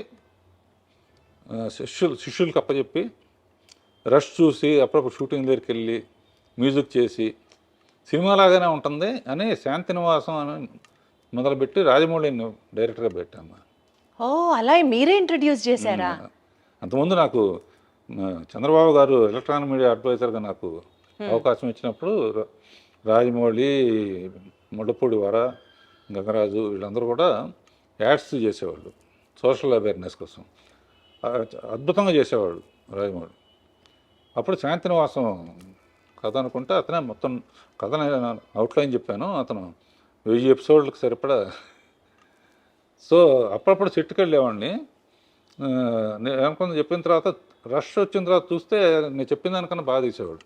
శిష్యులకు అప్పచెప్పి రష్ చూసి అప్పుడప్పుడు షూటింగ్ దగ్గరికి వెళ్ళి మ్యూజిక్ చేసి సినిమాలాగానే ఉంటుంది అని శాంతినివాసం అని మొదలుపెట్టి రాజమౌళిని డైరెక్టర్గా పెట్టాము. ఓ, అలా మీరే ఇంట్రడ్యూస్ చేశారా? అంతకుముందు నాకు చంద్రబాబు గారు ఎలక్ట్రానిక్ మీడియా అడ్వైజర్గా నాకు అవకాశం ఇచ్చినప్పుడు రాజమౌళి, ముళ్ళపూడి వర, గంగరాజు వీళ్ళందరూ కూడా యాడ్స్ చేసేవాళ్ళు సోషల్ అవేర్నెస్ కోసం. అద్భుతంగా చేసేవాడు రాజమౌళి. అప్పుడు శాంతినివాసం కథ అనుకుంటే అతనే మొత్తం కథని అవుట్లైన్ చెప్పాను. అతను 1000 ఎపిసోడ్లకు సరిపడా. సో అప్పుడప్పుడు సెట్కి వెళ్ళేవాడిని. నేను అనుకున్న చెప్పిన తర్వాత రష్ వచ్చిన తర్వాత చూస్తే నేను చెప్పిన దానికన్నా బాగా తీసేవాడు.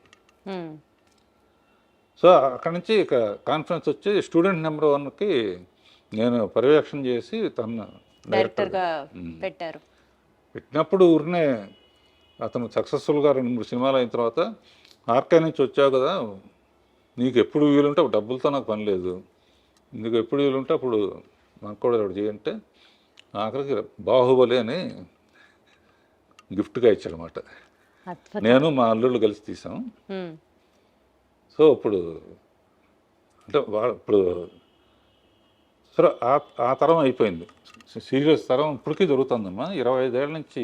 సో అక్కడి నుంచి ఇక కాన్ఫరెన్స్ వచ్చి స్టూడెంట్ నెంబర్ 1కి నేను పర్యవేక్షణ చేసి తన డైరెక్టర్గా పెట్టారు. పెట్టినప్పుడు ఊరినే అతను సక్సెస్ఫుల్గా 2-3 సినిమాలు అయిన తర్వాత ఆర్కే నుంచి వచ్చావు కదా, నీకు ఎప్పుడు వీలుంటే డబ్బులతో నాకు పని లేదు, నీకు ఎప్పుడు వీలుంటే అప్పుడు నాకు కూడా ఒకటి చేయంటే ఆఖరికి బాహుబలి అని గిఫ్ట్గా ఇచ్చాడనమాట. నేను మా అల్లుళ్ళు కలిసి తీసాం. సో ఇప్పుడు అంటే ఇప్పుడు సరే ఆ తరం అయిపోయింది. సీరియల్స్ తరం ఇప్పటికీ జరుగుతుందమ్మా. 25 ఏళ్ళ నుంచి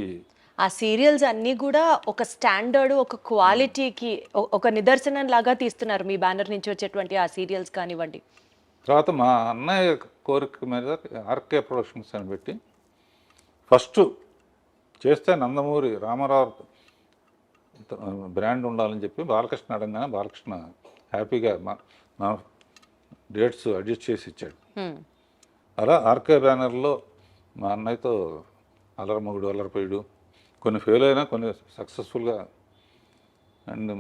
ఆ సీరియల్స్ అన్నీ కూడా ఒక స్టాండర్డ్, ఒక క్వాలిటీకి ఒక నిదర్శనం లాగా తీస్తున్నారు మీ బ్యానర్ నుంచి వచ్చేటువంటి ఆ సీరియల్స్ కానివ్వండి. తర్వాత మా అన్నయ్య కోరిక మీద ఆర్కే ప్రొడక్షన్స్ అని పెట్టి ఫస్ట్ చేస్తే నందమూరి రామారావు బ్రాండ్ ఉండాలని చెప్పి బాలకృష్ణ అడగానే బాలకృష్ణ హ్యాపీగా మా డేట్స్ అడ్జస్ట్ చేసి ఇచ్చాడు. అలా ఆర్కే బ్యానర్లో మా అన్నయ్యతో అల్లరమొగుడు అల్లరిపోయాడు కొన్ని ఫెయిల్ అయినా కొన్ని సక్సెస్ఫుల్గా. అండ్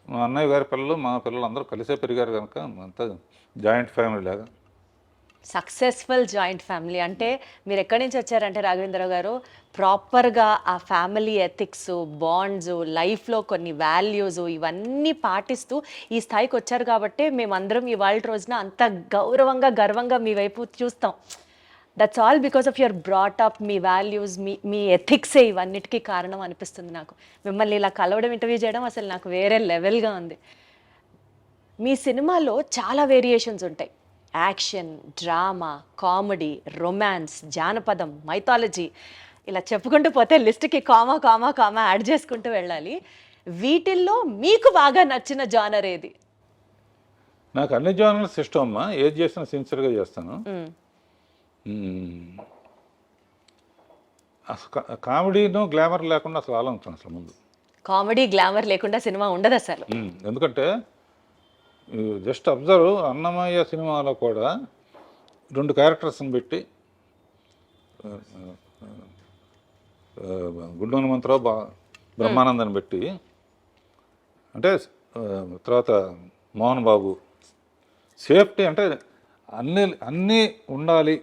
మా అన్నయ్య గారి పిల్లలు మా పిల్లలు అందరూ కలిసే పెరిగారు కనుక అంతా జాయింట్ ఫ్యామిలీ లాగా. సక్సెస్ఫుల్ జాయింట్ ఫ్యామిలీ అంటే మీరు ఎక్కడి నుంచి వచ్చారంటే రాఘవేంద్రరావు గారు, ప్రాపర్గా ఆ ఫ్యామిలీ ఎథిక్స్, బాండ్స్, లైఫ్లో కొన్ని వాల్యూస్ ఇవన్నీ పాటిస్తూ ఈ స్థాయికి వచ్చారు కాబట్టి మేమందరం ఇవాళ రోజున అంత గౌరవంగా గర్వంగా మీ వైపు చూస్తాం. That's all because of your brought up, మీ వాల్యూస్, మీ ఎథిక్సే ఇవన్నిటికీ కారణం అనిపిస్తుంది నాకు. మిమ్మల్ని ఇలా కలవడం, ఇంటర్వ్యూ చేయడం అసలు నాకు వేరే లెవెల్గా ఉంది. మీ సినిమాలో చాలా వేరియేషన్స్ ఉంటాయి. యాక్షన్, డ్రామా, కామెడీ, రొమాన్స్, జానపదం, మైథాలజీ, ఇలా చెప్పుకుంటూ పోతే లిస్ట్కి కామా కామా కామా యాడ్ చేసుకుంటూ వెళ్ళాలి. వీటిల్లో మీకు బాగా నచ్చిన జానర్ ఏది? నాకు అన్ని జానర్స్ ఇష్టం అమ్మా. ఏది చేసినా సిన్సియర్గా చేస్తాను. అసలు కామెడీను గ్లామర్ లేకుండా అసలు ఆలోచన అసలు ముందు. కామెడీ గ్లామర్ లేకుండా సినిమా ఉండదు అసలు. ఎందుకంటే జస్ట్ అబ్జర్వ్, అన్నమయ్య సినిమాలో కూడా 2 క్యారెక్టర్స్ని పెట్టి గుండు హనుమంతరావు బ్రహ్మానందాన్ని పెట్టి, అంటే తర్వాత మోహన్ బాబు, సేఫ్టీ అంటే అన్నీ ఉండాలి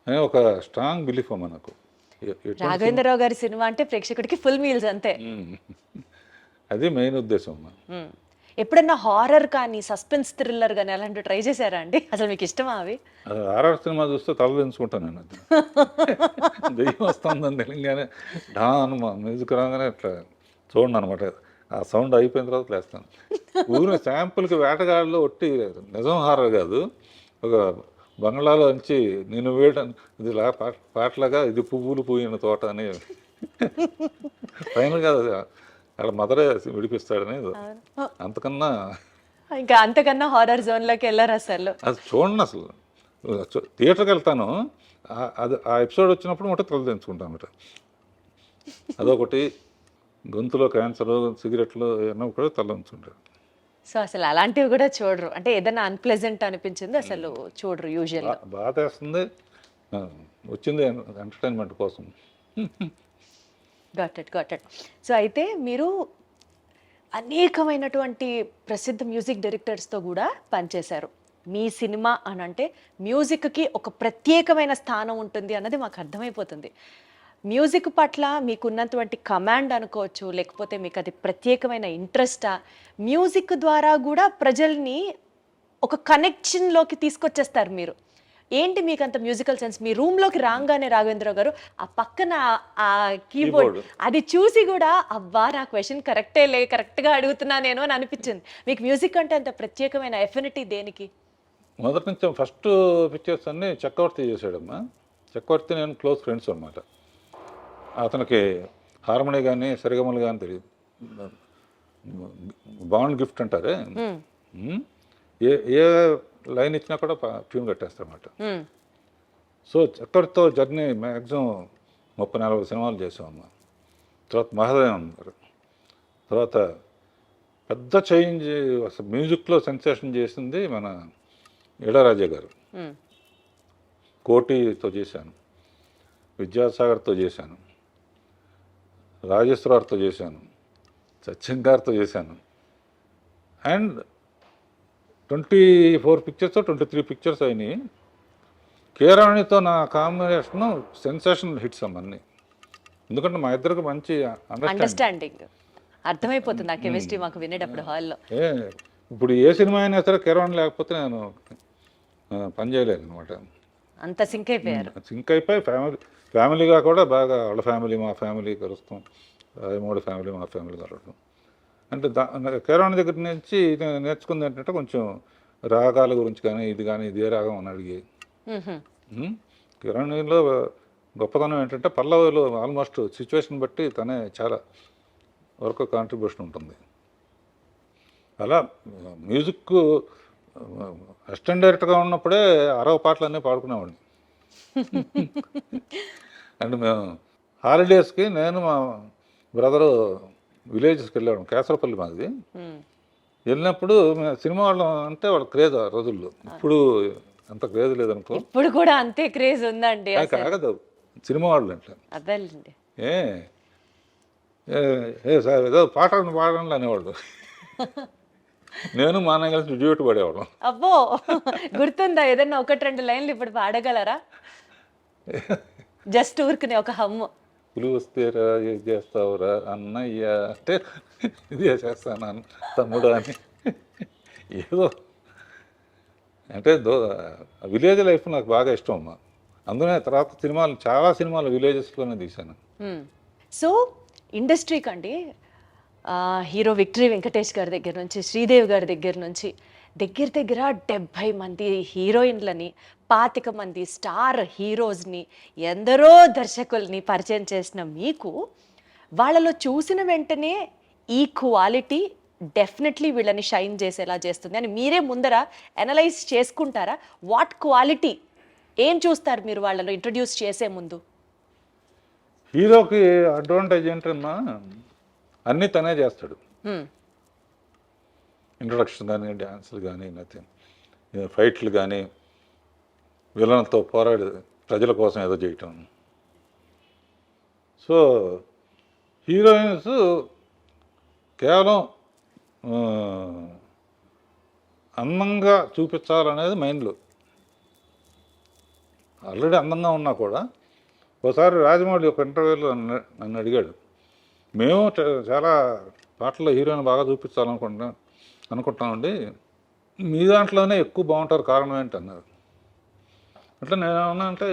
అనే ఒక స్ట్రాంగ్ బిలీఫ్ మనకు. రాఘవేంద్రరావు గారి సినిమా అంటే ప్రేక్షకుడికి ఫుల్ మీల్స్ అంతే. అది మెయిన్ ఉద్దేశం. ఎప్పుడన్నా హారర్ కానీ, సస్పెన్స్ థ్రిల్లర్ కానీ అలాంటివి ట్రై చేశారా అండి? అసలు మీకు ఇష్టమా అవి? హారర్ సినిమా చూస్తే తల దించుకుంటాను నేను. అది దెయ్యం వస్తుందని తెలియగానే డాన్ మ్యూజిక్ రాగానే ఇట్లా చూడండి అనమాట. ఆ సౌండ్ అయిపోయిన తర్వాత లేస్తాను. ఊరిని శాంపుల్కి వేటగాళ్ళు ఒట్టి నిజం హారర్ కాదు, ఒక బంగ్లాలో నుంచి నేను వేయడం ఇది పాటలాగా ఇది పువ్వులు పూయిన తోట అని ఫైనల్గా అక్కడ మదరే విడిపిస్తాడని. అంతకన్నా ఇంకా అంతకన్నా హారర్ జోన్లోకి వెళ్ళారు అసలు. అది చూడండి. అసలు థియేటర్కి వెళ్తాను, అది ఆ ఎపిసోడ్ వచ్చినప్పుడు మొట్ట తల తెంచుకుంటాను అనమాట. అదొకటి. గొంతులో క్యాన్సర్, సిగరెట్లు ఏమన్నా కూడా తల తెంచుకుంటారు. సో అసలు అలాంటివి కూడా చూడరు, అంటే ఏదైనా అన్ప్లెజెంట్ అనిపించింది అసలు చూడరు యూజువల్గా. బాధ వేస్తుంది, వచ్చింది ఎంటర్టైన్మెంట్ కోసం. Got it. సో అయితే మీరు అనేకమైనటువంటి ప్రసిద్ధ మ్యూజిక్ డైరెక్టర్స్తో కూడా పనిచేశారు. మీ సినిమా అని అంటే మ్యూజిక్కి ఒక ప్రత్యేకమైన స్థానం ఉంటుంది అన్నది మాకు అర్థమైపోతుంది. మ్యూజిక్ పట్ల మీకున్నటువంటి కమాండ్ అనుకోవచ్చు, లేకపోతే మీకు అది ప్రత్యేకమైన ఇంట్రెస్టా? మ్యూజిక్ ద్వారా కూడా ప్రజల్ని ఒక కనెక్షన్లోకి తీసుకొచ్చేస్తారు మీరు. ఏంటి మీకు అంత మ్యూజికల్ సెన్స్? మీ రూమ్లోకి రాగానే రాఘవేంద్రరావు గారు ఆ పక్కన ఆ కీబోర్డ్ అది చూసి కూడా అబ్బా నా క్వశ్చన్ కరెక్ట్గా అడుగుతున్నా నేను అని అనిపించింది. మీకు మ్యూజిక్ అంటే అంత ప్రత్యేకమైన ఎఫినిటీ దేనికి? మొదటి నుంచి ఫస్ట్ పిక్చర్స్ అన్నీ చక్రవర్తి చేశాడమ్మా. చక్రవర్తి నేను క్లోజ్ ఫ్రెండ్స్ అనమాట. అతనికి హార్మోని కానీ సరిగమలు కానీ తెలియదు. బాండ్ గిఫ్ట్ అంటారే, ఏ లైన్ ఇచ్చినా కూడా ట్యూన్ కట్టేస్తారన్నమాట. సో చక్రవర్తితో జర్నీ మ్యాక్సిమం 30-40 సినిమాలు చేసామమ్మా. తర్వాత మహాదేవన్ గారు, తర్వాత పెద్ద చేంజ్ అసలు మ్యూజిక్లో సెన్సేషన్ చేసింది మన ఇళయరాజా గారు. కోటితో చేశాను, విద్యాసాగర్తో చేశాను, రాజేశ్వరరావుతో చేశాను, సత్యం గారితో చేశాను. అండ్ 24 పిక్చర్స్ 23 పిక్చర్స్ అయినాయి. కేరాణితో నా కాంబినేషన్ సెన్సేషనల్ హిట్స్ అన్నీ. ఎందుకంటే మా ఇద్దరికి మంచి అండర్స్టాండింగ్ అర్థమైపోతుంది ఆ కెమిస్ట్రీ మాకు వినేటప్పుడు హాల్లో. ఇప్పుడు ఏ సినిమా అయినా సరే కేరాణి లేకపోతే నేను పని చేయలేను అనమాట. అంత సింక్ అయిపోయారు. సింక్ అయిపోయి ఫ్యామిలీగా కూడా బాగా వాళ్ళ ఫ్యామిలీ మా ఫ్యామిలీ కలుస్తాం, రాజమౌళి ఫ్యామిలీ మా ఫ్యామిలీ కలవడం. అంటే కీరవాణి దగ్గర నుంచి నేర్చుకుంది ఏంటంటే కొంచెం రాగాల గురించి కానీ ఇదే రాగం అని అడిగి. కీరవాణిలో గొప్పతనం ఏంటంటే పల్లవిలో ఆల్మోస్ట్ సిచ్యువేషన్ బట్టి తనే చాలా వరకు కాంట్రిబ్యూషన్ ఉంటుంది. అలా మ్యూజిక్ అసిస్టెంట్ డైరెక్టర్గా ఉన్నప్పుడే 60 పాటలన్నీ పాడుకునేవాడిని. అండ్ మేము హాలిడేస్కి నేను మా బ్రదరు విలేజెస్కి వెళ్ళాడు, కేసరపల్లి మాది. వెళ్ళినప్పుడు సినిమా వాళ్ళం అంటే వాళ్ళ క్రేజ్ ఆ రోజుల్లో. ఇప్పుడు అంత క్రేజ్ లేదనుకో. ఇప్పుడు కూడా అంతే క్రేజ్ ఉందండి. కాగదు సినిమా వాళ్ళు అంటే అదేండి, సార్ ఏదో పాటలు పాడండి అనేవాళ్ళు. నేను మా అన్న కలిసి డ్యూట్ పడేవాళ్ళం. అబ్బో, గుర్తుందా ఏదన్నా 1-2 లైన్లు ఇప్పుడు పాడగలరా? జస్ట్ ఊరుకునే ఒక హమ్ము. పులి వస్తేరా ఏం చేస్తావురా అన్నయ్య అంటే ఇది చేస్తాను తమ్ముడు అని. ఏదో అంటే విలేజ్ లైఫ్ నాకు బాగా ఇష్టం అమ్మా. అందుకనే తర్వాత చాలా సినిమాలు విలేజెస్లోనే తీశాను. సో ఇండస్ట్రీకి అండి, హీరో విక్టరీ వెంకటేష్ గారి దగ్గర నుంచి, శ్రీదేవి గారి దగ్గర నుంచి దగ్గర 70 మంది హీరోయిన్లని, 25 మంది స్టార్ హీరోస్ని, ఎందరో దర్శకుల్ని పరిచయం చేసిన మీకు వాళ్ళలో చూసిన వెంటనే ఈ క్వాలిటీ డెఫినెట్లీ వీళ్ళని షైన్ చేసేలా చేస్తుంది అని మీరే ముందర అనలైజ్ చేసుకుంటారా? వాట్ క్వాలిటీ ఏం చూస్తారు మీరు వాళ్ళలో ఇంట్రడ్యూస్ చేసే ముందు? హీరోకి అడ్వాంటేజ్ ఏంటన్నా అన్నీ తనే చేస్తాడు. ఇంట్రొడక్షన్ కానీ, డ్యాన్సులు కానీ, నథింగ్, ఫైట్లు కానీ, విలన్తో పోరాడి ప్రజల కోసం ఏదో చేయటం. సో హీరోయిన్స్ కేవలం అందంగా చూపించాలనేది మైండ్లో. ఆల్రెడీ అందంగా ఉన్నా కూడా ఒకసారి రాజమౌళి ఒక ఇంటర్వ్యూలో నన్ను అడిగాడు, మేము చాలా పాటల్లో హీరోయిన్ బాగా అనుకుంటామండి, మీ దాంట్లోనే ఎక్కువ బాగుంటారు, కారణం ఏంటి అన్నారు. అట్లా నేనేమన్నా అంటే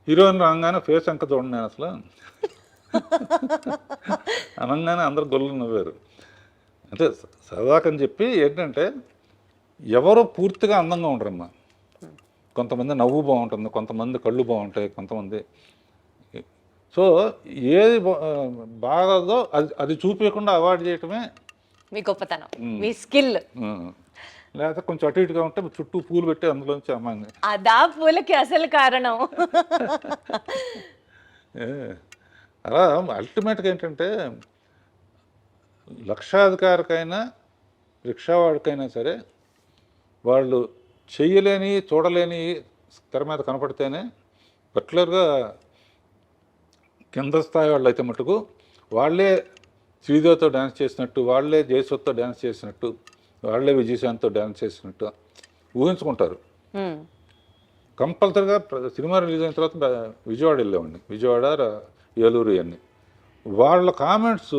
హీరోయిన్ రాగానే ఫేస్ ఎంక చూడండి నేను అసలు అనగానే అందరు గొల్లు నవ్వారు. అంటే సరదాకని చెప్పి ఏంటంటే ఎవరు పూర్తిగా అందంగా ఉండరమ్మా. కొంతమంది నవ్వు బాగుంటుంది, కొంతమంది కళ్ళు బాగుంటాయి, కొంతమంది. సో ఏది బాగదో అది చూపించకుండా అవాయిడ్ చేయటమే మీ గొప్పతనం, మీ స్కిల్. లేకపోతే కొంచెం అటు ఇటుగా ఉంటే చుట్టూ పూలు పెట్టి అందులోంచి అమ్మాయి అదా పూలకి అసలు కారణం. అలా అల్టిమేట్గా ఏంటంటే లక్షాధికారికైనా రిక్షావాడికైనా సరే వాళ్ళు చెయ్యలేని చూడలేని తెర మీద కనపడితేనే, పర్టికులర్గా కింద స్థాయి వాళ్ళు అయితే మటుకు వాళ్ళే శ్రీదేవితో డ్యాన్స్ చేసినట్టు, వాళ్ళే జయసుతో డ్యాన్స్ చేసినట్టు, వాళ్ళే విజయశాంతితో డ్యాన్స్ చేసినట్టు ఊహించుకుంటారు. కంపల్సరిగా సినిమా రిలీజ్ అయిన తర్వాత విజయవాడ వెళ్ళేవాడిని, విజయవాడ, ఏలూరు అన్నీ. వాళ్ళ కామెంట్స్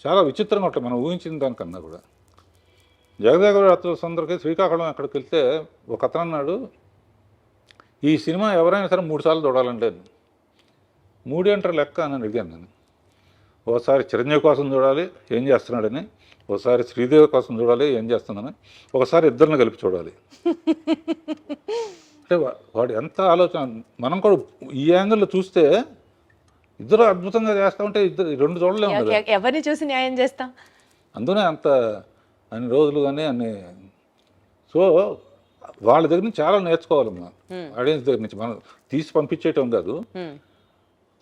చాలా విచిత్రంగా ఉంటాయి మనం ఊహించిన దానికన్నా కూడా. జగదేక సుందరికి శ్రీకాకుళం అక్కడికి వెళ్తే ఒక అతను అన్నాడు, ఈ సినిమా ఎవరైనా సరే 3 సార్లు చూడాలంటే 3 ఏంటారు లెక్క అని అడిగాను నేను. ఒకసారి చిరంజీవి కోసం చూడాలి ఏం చేస్తున్నాడని, ఒకసారి శ్రీదేవి కోసం చూడాలి ఏం చేస్తుందని, ఒకసారి ఇద్దరిని కలిపి చూడాలి. అంటే వాడు ఎంత ఆలోచన. మనం కూడా ఈ యాంగిల్లో చూస్తే ఇద్దరు అద్భుతంగా చేస్తూ ఉంటే ఇద్దరు 2 చూడలేము కదా, ఎవరిని చూసి న్యాయం చేస్తాం. అందునే అంత అన్ని రోజులు కానీ అన్ని. సో వాళ్ళ దగ్గర నుంచి చాలా నేర్చుకోవాలమ్మా, ఆడియన్స్ దగ్గర నుంచి. మనం తీసి పంపించేయటం కాదు.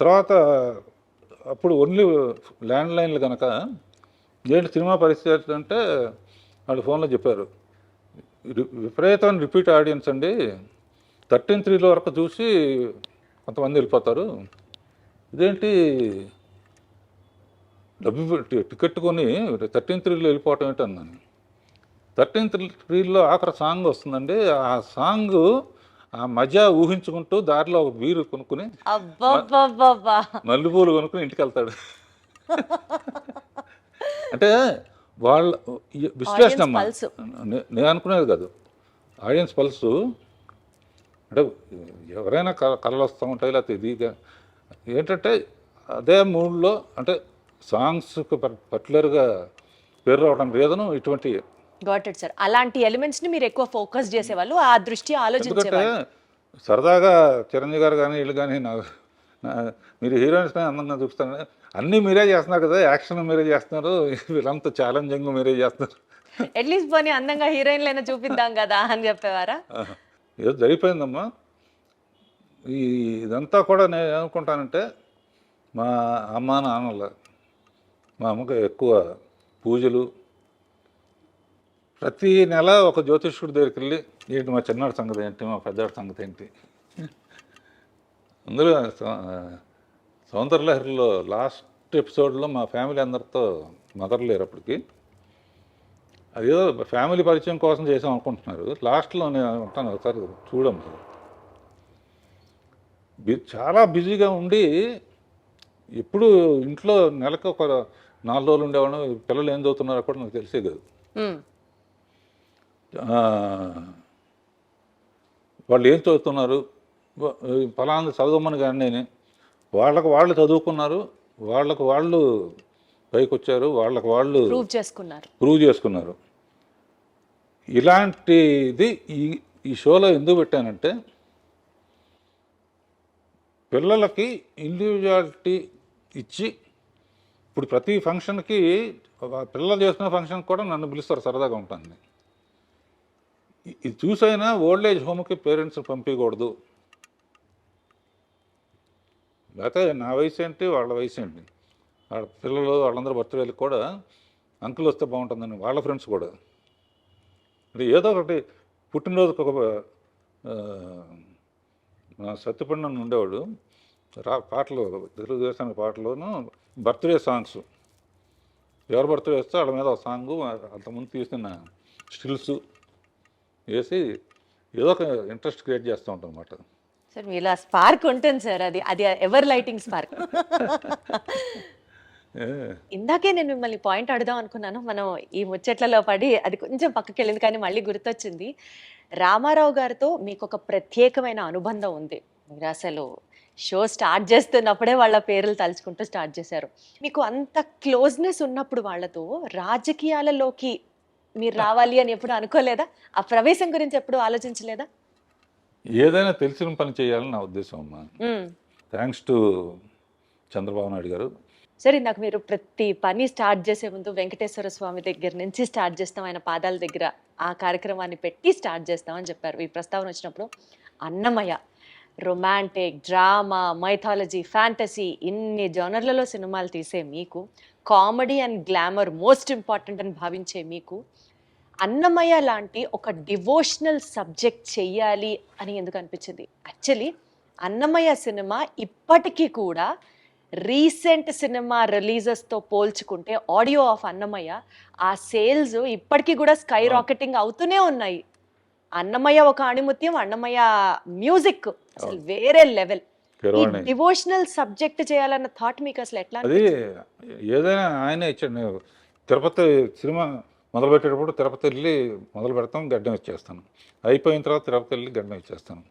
తర్వాత అప్పుడు ఓన్లీ ల్యాండ్ లైన్లు కనుక ఏంటి సినిమా పరిస్థితి అంటే వాళ్ళు ఫోన్లో చెప్పారు, విపరీతమైన రిపీట్ ఆడియన్స్ అండి, 13:3 వరకు చూసి కొంతమంది వెళ్ళిపోతారు, ఇదేంటి డబ్బు టికెట్ కొని 13:3 వెళ్ళిపోవటం ఏంటి అన్నాను. 13:3 ఆఖరి సాంగ్ వస్తుందండి, ఆ సాంగ్ ఆ మజా ఊహించుకుంటూ దారిలో ఒక బీరు కొనుక్కుని మల్లెపూలు కొనుక్కుని ఇంటికి వెళ్తాడు. అంటే వాళ్ళ విశ్లేషణ అమ్మా, నేను అనుకునేది కాదు, ఆడియన్స్ పల్సు. అంటే ఎవరైనా కళలు వస్తూ ఉంటాయి, లేకపోతే ఇది ఏంటంటే అదే మూడ్లో, అంటే సాంగ్స్కి పర్టికులర్గా పేరు రావడానికి రీజను ఇటువంటి. Got it sir. అలాంటి ఎలిమెంట్స్ ని మీరు ఎక్కువ ఫోకస్ చేసేవాళ్ళు, ఆ దృష్టి ఎందుకంటే ఆలోచించేవాళ్ళు. సరదాగా చిరంజీవి గారు కానీ వీళ్ళు కానీ మీరు హీరోయిన్స్ని అందంగా చూపిస్తారు, అన్నీ మీరే చేస్తున్నారు కదా, యాక్షన్ మీరే చేస్తున్నారు, వీళ్ళంతా ఛాలెంజింగ్ మీరే చేస్తున్నారు. అట్లీస్ట్ పోనీ అందంగా హీరోయిన్లైనా చూపిద్దాం కదా అని చెప్పేవారా? ఏదో జరిగిపోయిందమ్మా. ఇదంతా కూడా నేను ఏమనుకుంటానంటే, మా అమ్మ నాన్నల, మా అమ్మకి ఎక్కువ పూజలు, ప్రతి నెల ఒక జ్యోతిష్కుడి దగ్గరికి వెళ్ళి ఏంటి మా చిన్నాడి సంగతి ఏంటి, మా పెద్దాడి సంగతి ఏంటి. అందులో సౌందర్యలహరిలో లాస్ట్ ఎపిసోడ్లో మా ఫ్యామిలీ అందరితో మదర్ లేరు అప్పటికి, అదేదో ఫ్యామిలీ పరిచయం కోసం చేసాం అనుకుంటున్నారు. లాస్ట్లో నేను ఉంటాను, ఒకసారి చూడమ్మా. చాలా బిజీగా ఉండి ఎప్పుడు ఇంట్లో నెలకు ఒక 4 రోజులు ఉండేవాళ్ళం. పిల్లలు ఏం చదువుతున్నారో కూడా నాకు తెలిసే కాదు. వాళ్ళు ఏం చదువుతున్నారు, ఫలానా చదవమని కానీ నేను, వాళ్ళకు వాళ్ళు చదువుకున్నారు, వాళ్ళకు వాళ్ళు పైకి వచ్చారు, వాళ్ళకు వాళ్ళు ప్రూవ్ చేసుకున్నారు. ఇలాంటిది ఈ షోలో ఎందుకు పెట్టానంటే, పిల్లలకి ఇండివిజువాలిటీ ఇచ్చి, ఇప్పుడు ప్రతి ఫంక్షన్కి పిల్లలు చేసుకునే ఫంక్షన్కి కూడా నన్ను పిలుస్తారు, సరదాగా ఉంటాను. ఇది చూసైనా ఓల్డ్ ఏజ్ హోమ్కి పేరెంట్స్ పంపించకూడదు, లేకపోతే నా వయసు ఏంటి వాళ్ళ వయసు ఏంటి, వాళ్ళ పిల్లలు వాళ్ళందరూ బర్త్డేలకు కూడా అంకుల్ వస్తే బాగుంటుందని వాళ్ళ ఫ్రెండ్స్ కూడా. అంటే ఏదో ఒకటి పుట్టినరోజుకి ఒక సత్యపండు ఉండేవాడు, పాటలు తెలుగుదేశానికి పాటలోను బర్త్డే సాంగ్స్, ఎవరు బర్త్డే వేస్తే వాళ్ళ మీద ఒక సాంగు, అంతకుముందు తీసిన స్టిల్స్ వేసి ఏదో ఒక ఇంట్రెస్ట్ క్రియేట్ చేస్తూ ఉంటాం అన్నమాట. సార్ మీలా స్పార్క్ ఉంటుంది సార్, అది అది ఎవర్ లైటింగ్ స్పార్క్. ఇందాకే నేను మిమ్మల్ని పాయింట్ అడుగుదాం అనుకున్నాను, మనం ఈ ముచ్చట్లలో పడి అది కొంచెం పక్కకి వెళ్ళింది, కానీ మళ్ళీ గుర్తొచ్చింది. రామారావు గారితో మీకు ఒక ప్రత్యేకమైన అనుబంధం ఉంది. మీరు అసలు షో స్టార్ట్ చేస్తున్నప్పుడే వాళ్ళ పేర్లు తలుచుకుంటూ స్టార్ట్ చేశారు. మీకు అంత క్లోజ్నెస్ ఉన్నప్పుడు వాళ్ళతో రాజకీయాలలోకి మీరు రావాలి అని ఎప్పుడు అనుకోలేదా? ఆ ప్రవేశం గురించి ఎప్పుడు ఆలోచించలేదా? ఏదైనా తెలిసిన పని చేయాలని నా ఉద్దేశం అమ్మా. థ్యాంక్స్ టు చంద్రబాబు నాయుడు గారు. సరే, నాకు మీరు ప్రతి పని స్టార్ట్ చేసే ముందు వెంకటేశ్వర స్వామి దగ్గర నుంచి స్టార్ట్ చేస్తాం, ఆయన పాదాల దగ్గర ఆ కార్యక్రమాన్ని పెట్టి స్టార్ట్ చేస్తామని చెప్పారు. ఈ ప్రస్తావన వచ్చినప్పుడు Annamayya romantic, drama, mythology, fantasy ఇన్ని జోనర్లలో సినిమాలు తీసే మీకు, comedy and glamour most important అని భావించే మీకు, అన్నమయ్య లాంటి ఒక డివోషనల్ సబ్జెక్ట్ చెయ్యాలి అని ఎందుకు అనిపించింది? యాక్చువల్లీ అన్నమయ్య సినిమా ఇప్పటికీ కూడా రీసెంట్ సినిమా రిలీజెస్తో పోల్చుకుంటే ఆడియో ఆఫ్ అన్నమయ్య ఆ సేల్స్ ఇప్పటికీ కూడా స్కై రాకెటింగ్ అవుతూనే ఉన్నాయి. అన్నమయ్య ఒక అణిముత్యం, అన్నమయ్య మ్యూజిక్ అసలు వేరే లెవెల్. డివోషనల్ సబ్జెక్ట్ చేయాలన్న థాట్ మీకు అసలు ఎట్లా? అది ఏదైనా ఆయనే ఇచ్చాడు. తిరుపతి సినిమా మొదలు పెట్టేటప్పుడు తిరుపతి వెళ్ళి మొదలు పెడతాం, గడ్డం ఇచ్చేస్తాను, అయిపోయిన తర్వాత తిరుపతి వెళ్ళి గడ్డం ఇచ్చేస్తాను.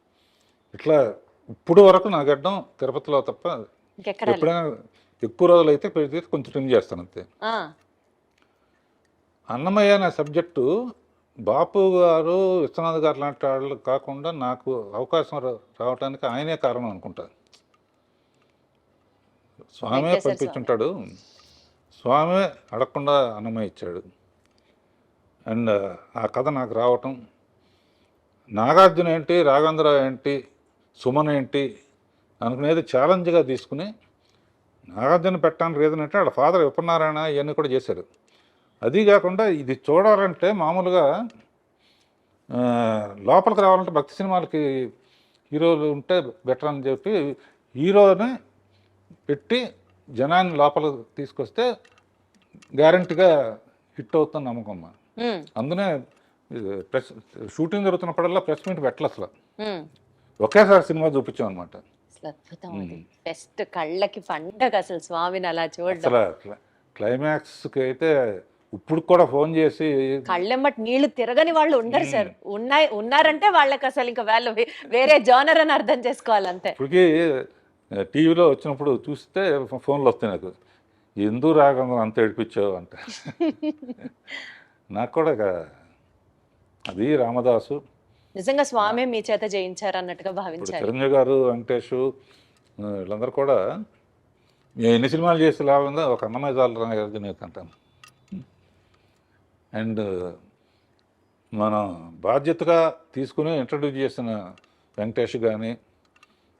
ఇట్లా ఇప్పుడు వరకు నా గడ్డం తిరుపతిలో తప్ప ఎప్పుడైనా ఎక్కువ రోజులు అయితే పెడితే కొంచెం ట్రిమ్ చేస్తాను అంతే. అన్నమయ్య అనే సబ్జెక్టు బాపు గారు, విశ్వనాథ్ గారు లాంటి వాళ్ళు కాకుండా నాకు అవకాశం రావడానికి ఆయనే కారణం అనుకుంటా. స్వామి పంపించుంటాడు, స్వామి అడగకుండా అన్నమయ్య ఇచ్చాడు. అండ్ ఆ కథ నాకు రావటం, నాగార్జున ఏంటి, రాఘవేంద్ర ఏంటి, సుమన్ ఏంటి అనుకునేది ఛాలెంజ్గా తీసుకుని నాగార్జున పెట్టడానికి రీజన్ అంటే వాళ్ళ ఫాదర్ విపన్నారాయణ ఇవన్నీ కూడా చేశారు. అది కాకుండా ఇది చూడాలంటే మామూలుగా లోపలికి రావాలంటే భక్తి సినిమాలకి హీరోలు ఉంటే బెటర్ అని చెప్పి హీరోని పెట్టి జనాన్ని లోపలికి తీసుకొస్తే గ్యారంటీగా హిట్ అవుతుంది నమ్మకం. అందునే ప్రెస్ షూటింగ్ జరుగుతున్నప్పుడల్లా ప్రెస్ మీట్ పెట్టలు అసలు ఒకేసారి సినిమా చూపించాం అనమాట. బెస్ట్ కళ్ళకి పండగ అసలు స్వామిని అలా చూడడం. అసలు క్లైమాక్స్కి అయితే ఇప్పుడు కూడా ఫోన్ చేసి కళ్ళెమ్మటి నీళ్లు తిరగని వాళ్ళు ఉండరు సార్. ఉన్నారంటే వాళ్ళకి అసలు ఇంకా వాళ్ళు వేరే జోనర్ అని అర్థం చేసుకోవాలి అంతే. ఇప్పటికీ టీవీలో వచ్చినప్పుడు చూస్తే ఫోన్లు వస్తాయి నాకు, ఎందుకు రాగంగా అంత ఏడిపించావు అంట. నాకు కూడా అది రామదాసు. నిజంగా స్వామి మీ చేత జయించారు అన్నట్టుగా ఇప్పుడు భావించాలి. చిరంజీవి గారు, వెంకటేష్ వీళ్ళందరూ కూడా ఎన్ని సినిమాలు చేసి లాభంగా ఒక అన్నమయ్య చాలరా అధినేత అంటాను. అండ్ మనం బాధ్యతగా తీసుకుని ఇంట్రడ్యూస్ చేసిన వెంకటేష్ కానీ,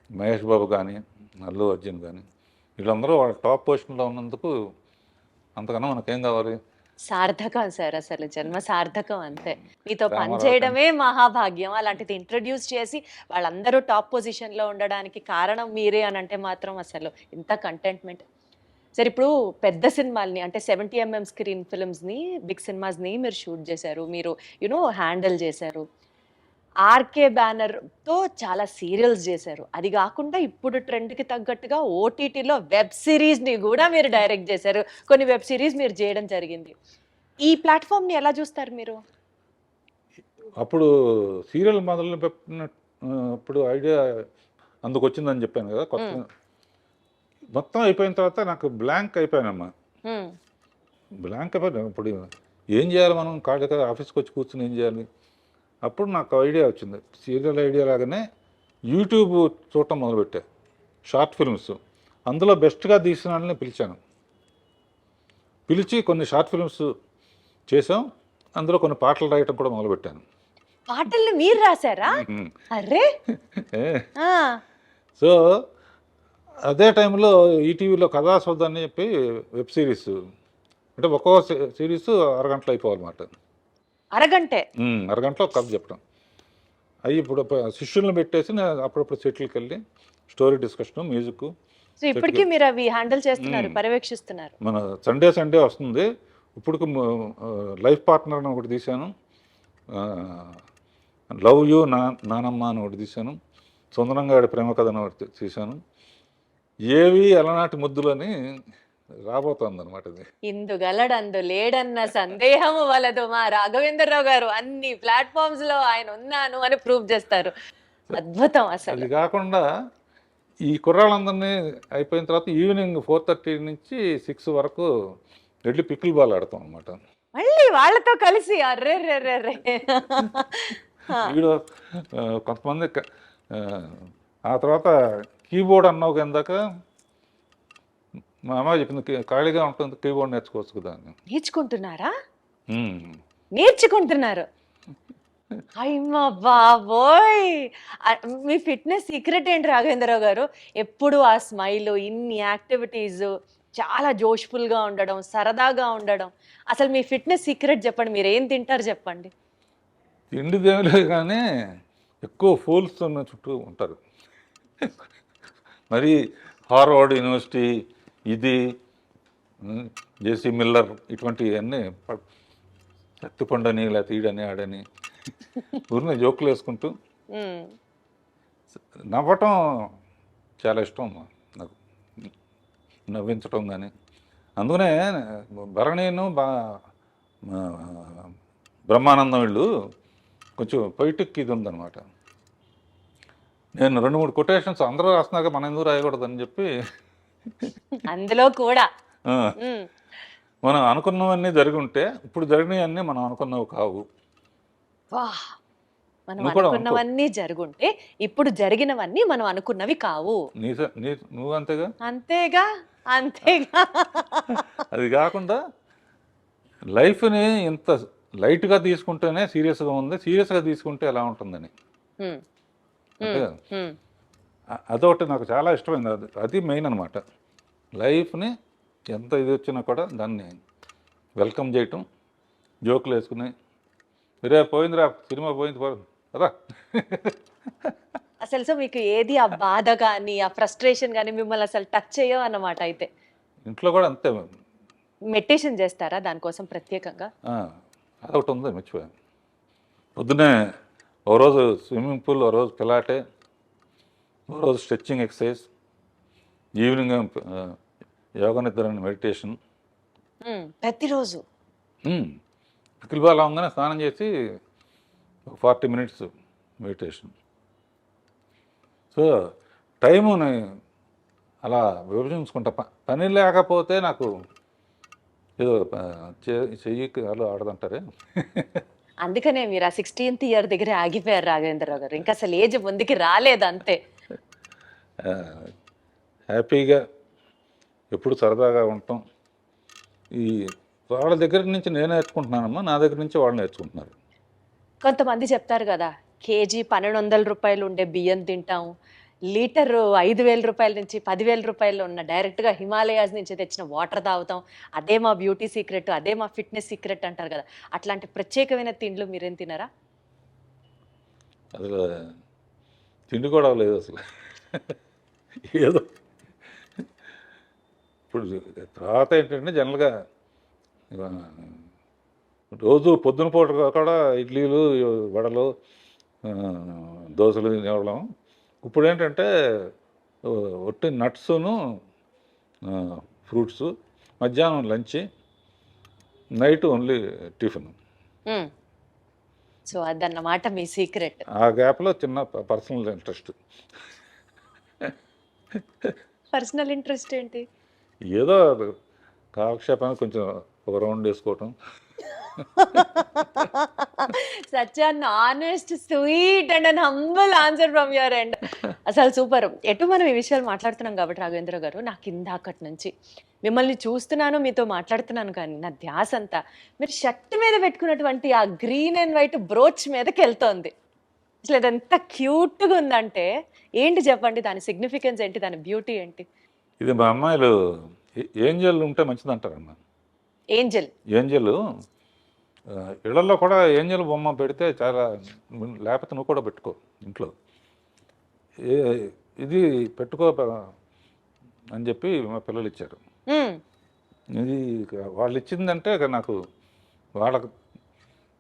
మహేష్ బాబు కానీ, అల్లు అర్జున్ కానీ వీళ్ళందరూ వాళ్ళ టాప్ పొజిషన్లో ఉన్నందుకు అంతకన్నా మనకేం కావాలి? సార్థకం సార్, అసలు జన్మ సార్థకం అంతే. మీతో రామారావు పనిచేయడమే మహాభాగ్యం. అలాంటిది ఇంట్రడ్యూస్ చేసి వాళ్ళందరూ టాప్ పొజిషన్లో ఉండడానికి కారణం మీరే అని అంటే మాత్రం అసలు ఇంత కంటెంట్మెంట్. సరే, ఇప్పుడు పెద్ద సినిమాల్ని అంటే 70mm స్క్రీన్ ఫిల్మ్స్ని, బిగ్ సినిమాస్ని మీరు షూట్ చేశారు, మీరు హ్యాండిల్ చేశారు. ఆర్కే బ్యానర్తో చాలా సీరియల్స్ చేశారు. అది కాకుండా ఇప్పుడు ట్రెండ్కి తగ్గట్టుగా ఓటీటీలో వెబ్ సిరీస్ని కూడా మీరు డైరెక్ట్ చేశారు. కొన్ని వెబ్ సిరీస్ మీరు చేయడం జరిగింది. ఈ ప్లాట్ఫామ్ని ఎలా చూస్తారు మీరు? అప్పుడు సీరియల్ మొదలు పెట్టిన అప్పుడు ఐడియా అందుకు వచ్చిందని చెప్పాను కదా. కొత్త మొత్తం అయిపోయిన తర్వాత నాకు బ్లాంక్ అయిపోయానమ్మా. హ్మ్. బ్లాంక్ అయిపోయాను. ఇప్పుడు ఏం చేయాలి మనం? ఖాళీగా ఆఫీస్కి వచ్చి కూర్చుని ఏం చేయాలి? అప్పుడు నాకు ఐడియా వచ్చింది. సీరియల్ ఐడియా లాగానే యూట్యూబ్ చూడటం మొదలుపెట్టా. షార్ట్ ఫిల్మ్స్ అందులో బెస్ట్గా తీసిన వాళ్ళని పిలిచాను. పిలిచి కొన్ని షార్ట్ ఫిల్మ్స్ చేసాం. అందులో కొన్ని పాటలు రాయటం కూడా మొదలుపెట్టాను. పాటల్ని మీరు రాశారా? అరే! ఆ, సో అదే టైంలో ఈటీవీలో కథాసౌధ అని చెప్పి వెబ్ సిరీస్, అంటే ఒక్కో సిరీస్ అరగంటలో అయిపోవాలన్నమాట. అరగంటే? అరగంటలో ఒక కథ చెప్పడం. అవి ఇప్పుడు శిష్యులను పెట్టేసి నేను అప్పుడప్పుడు సెటిల్కి వెళ్ళి స్టోరీ డిస్కషన్, మ్యూజిక్. సో ఇప్పటికీ మీరు అవి హ్యాండిల్ చేస్తున్నారు, పర్యవేక్షిస్తున్నారు. మన సండే వస్తుంది. ఇప్పుడు లైఫ్ పార్ట్నర్ అని ఒకటి తీశాను, లవ్ యూ నానమ్మ అని ఒకటి తీశాను, సుందరంగాడి ప్రేమ కథ అని ఒకటి తీశాను, ఏవి అలనాటి ముద్దులు అని రాబోతోంది అనమాట. ఇది ఇందుగలడందు లేడన్న సందేహము వలదు. మా రాఘవేంద్రరావు గారు అన్ని ప్లాట్ఫామ్స్ లో ఆయన ఉన్నాను అని ప్రూవ్ చేస్తారు. అద్భుతం అసలు. అది కాకుండా ఈ కుర్రాళ్ళందరినీ అయిపోయిన తర్వాత ఈవినింగ్ 4:30 నుంచి 6 వరకు వెళ్ళి పికిల్ బాల్ ఆడతాం అనమాట. మళ్ళీ వాళ్ళతో కలిసి అర్రే వీడు కొంతమంది ఆ తర్వాత కీబోర్డ్ అన్నావు కిందాక మా అమ్మ చెప్పింది, ఖాళీగా ఉంటుంది కీబోర్డ్ నేర్చుకోవచ్చు కదా అని. నేర్చుకుంటున్నారా? నేర్చుకుంటున్నారు. అయ్యమ్మ బాబోయ్! మీ ఫిట్నెస్ సీక్రెట్ ఏంటి రాఘవేంద్రరావు గారు? ఎప్పుడు ఆ స్మైల్, ఇన్ని యాక్టివిటీస్, చాలా జోష్ఫుల్గా ఉండడం, సరదాగా ఉండడం. అసలు మీ ఫిట్నెస్ సీక్రెట్ చెప్పండి. మీరు ఏం తింటారు చెప్పండి. తిండి దేవులే కానీ ఎక్కువ ఫూల్స్ ఉన్న చుట్టూ ఉంటారు. మరి హార్వర్డ్ యూనివర్సిటీ, ఇది జేసీ మిల్లర్, ఇటువంటివన్నీ శక్తిపండని లేకపోతే ఈడని ఆడని ఊరిని జోకులు వేసుకుంటూ నవ్వటం చాలా ఇష్టం నాకు, నవ్వించటం కానీ. అందుకనే భరణీను బ్రహ్మానందం వీళ్ళు కొంచెం పొయిటిక్ ఇది ఉందన్నమాట. నేను 2-3 కొటేషన్స్ అందరూ రాస్తున్నాక మనం ఎందుకు రాయకూడదని చెప్పి అందులో కూడా మనం అనుకున్నవన్నీ జరిగి ఉంటే ఇప్పుడు జరిగినవన్నీ మనం అనుకున్నవి కావు. మనం అనుకున్నవన్నీ జరుగుంటే ఇప్పుడు జరిగినవన్నీ మనం అనుకున్నవి కావు. నువ్వు అంతేగా అంతేగా అంతేగా. అది కాకుండా లైఫ్ని ఇంత లైట్గా తీసుకుంటేనే సీరియస్గా ఉంది, సీరియస్గా తీసుకుంటే ఎలా ఉంటుందని. అంతేగా, అదొకటి నాకు చాలా ఇష్టమైంది. అది మెయిన్ అనమాట. లైఫ్ని ఎంత ఇది వచ్చినా కూడా దాన్ని వెల్కమ్ చేయటం, జోకులు వేసుకుని రే పోయిందిరా సినిమా పోయింది రా. అసలు సో మీకు ఏది ఆ బాధ కానీ ఆ ఫ్రస్ట్రేషన్ కానీ మిమ్మల్ని అసలు టచ్ చేయవు అన్నమాట. అయితే ఇంట్లో కూడా అంతే. మెడిటేషన్ చేస్తారా దానికోసం ప్రత్యేకంగా? అదొకటి ఉంది, మర్చిపోయాను. పొద్దునే ఓ రోజు స్విమ్మింగ్ పూల్, ఓ రోజు పిలాటే, ఓ రోజు స్ట్రెచ్చింగ్ ఎక్సర్సైజ్, ఈవినింగ్ యోగా నిద్ర మెడిటేషన్. ప్రతిరోజు పికిల్ బాల్ అవగానే స్నానం చేసి 40 minutes మెడిటేషన్. సో టైముని అలా విభజించుకుంటా. పని లేకపోతే నాకు ఏదో చెయ్యికి అలా ఆడదంటారే. అందుకనే మీరు ఆ 16th ఇయర్ దగ్గర ఆగిపోయారు రాఘవేంద్రరావు గారు. ఇంకా అసలు ఏజ్ ముందుకి రాలేదు అంతే. ఆ, హ్యాపీగా ఎప్పుడు సరదాగా ఉంటాం. ఈ వాళ్ళ దగ్గర నుంచి నేను నేర్చుకుంటున్నానమ్మా, నా దగ్గర నుంచి వాళ్ళు నేర్చుకుంటున్నారు. కొంతమంది చెప్తారు కదా, కేజీ 1200 రూపాయలు ఉండే బియ్యం తింటాం, లీటరు 5000 రూపాయల నుంచి 10,000 రూపాయలు ఉన్న డైరెక్ట్గా హిమాలయాస్ నుంచి తెచ్చిన వాటర్ తాగుతాం, అదే మా బ్యూటీ సీక్రెట్, అదే మా ఫిట్నెస్ సీక్రెట్ అంటారు కదా. అట్లాంటి ప్రత్యేకమైన తిండ్లు మీరేం తినరా? అసలు తిండి కూడా లేదు అసలు. ఏదో ఇప్పుడు తర్వాత ఏంటంటే జనరల్గా రోజు పొద్దున పూట కూడా ఇడ్లీలు, వడలు, దోశలు తినేవాళ్ళం. ఇప్పుడు ఏంటంటే ఒట్టి నట్స్ను, ఫ్రూట్స్, మధ్యాహ్నం lunch, night only tiffin. So అదన్నమాట మీ సీక్రెట్. ఆ గ్యాప్లో చిన్న పర్సనల్ ఇంట్రెస్ట్. పర్సనల్ ఇంట్రెస్ట్ ఏంటి? ఏదో కాలక్షేపానికి కొంచెం ఒక రౌండ్ వేసుకోవటం. Such an honest, sweet and an humble answer from your end. అసలు సూపర్. ఎటు మనం ఈ విషయాలు మాట్లాడుతున్నాం కాబట్టి రాఘవేంద్ర గారు, నాకు ఇందాకటి నుంచి మిమ్మల్ని చూస్తున్నాను, మీతో మాట్లాడుతున్నాను, కానీ నా ధ్యాస అంతా మీరు షర్ట్ మీద పెట్టుకున్నటువంటి ఆ గ్రీన్ అండ్ వైట్ బ్రోచ్ మీదకి వెళ్తోంది. అసలు అదంతా క్యూట్గా ఉందంటే ఏంటి చెప్పండి, దాని సిగ్నిఫికెన్స్ ఏంటి, దాని బ్యూటీ ఏంటి? ఇది మా అమ్మాయిలు ఏంజల్ ఉంటే మంచిది అంటారమ్మా. ఏంజల్. ఏంజల్ ఇళ్లలో కూడా ఏంజల్ బొమ్మ పెడితే చాలా, లేకపోతే నువ్వు కూడా పెట్టుకో ఇంట్లో. ఇది పెట్టుకో అని చెప్పి మా పిల్లలు ఇచ్చారు. ఇది వాళ్ళు ఇచ్చిందంటే నాకు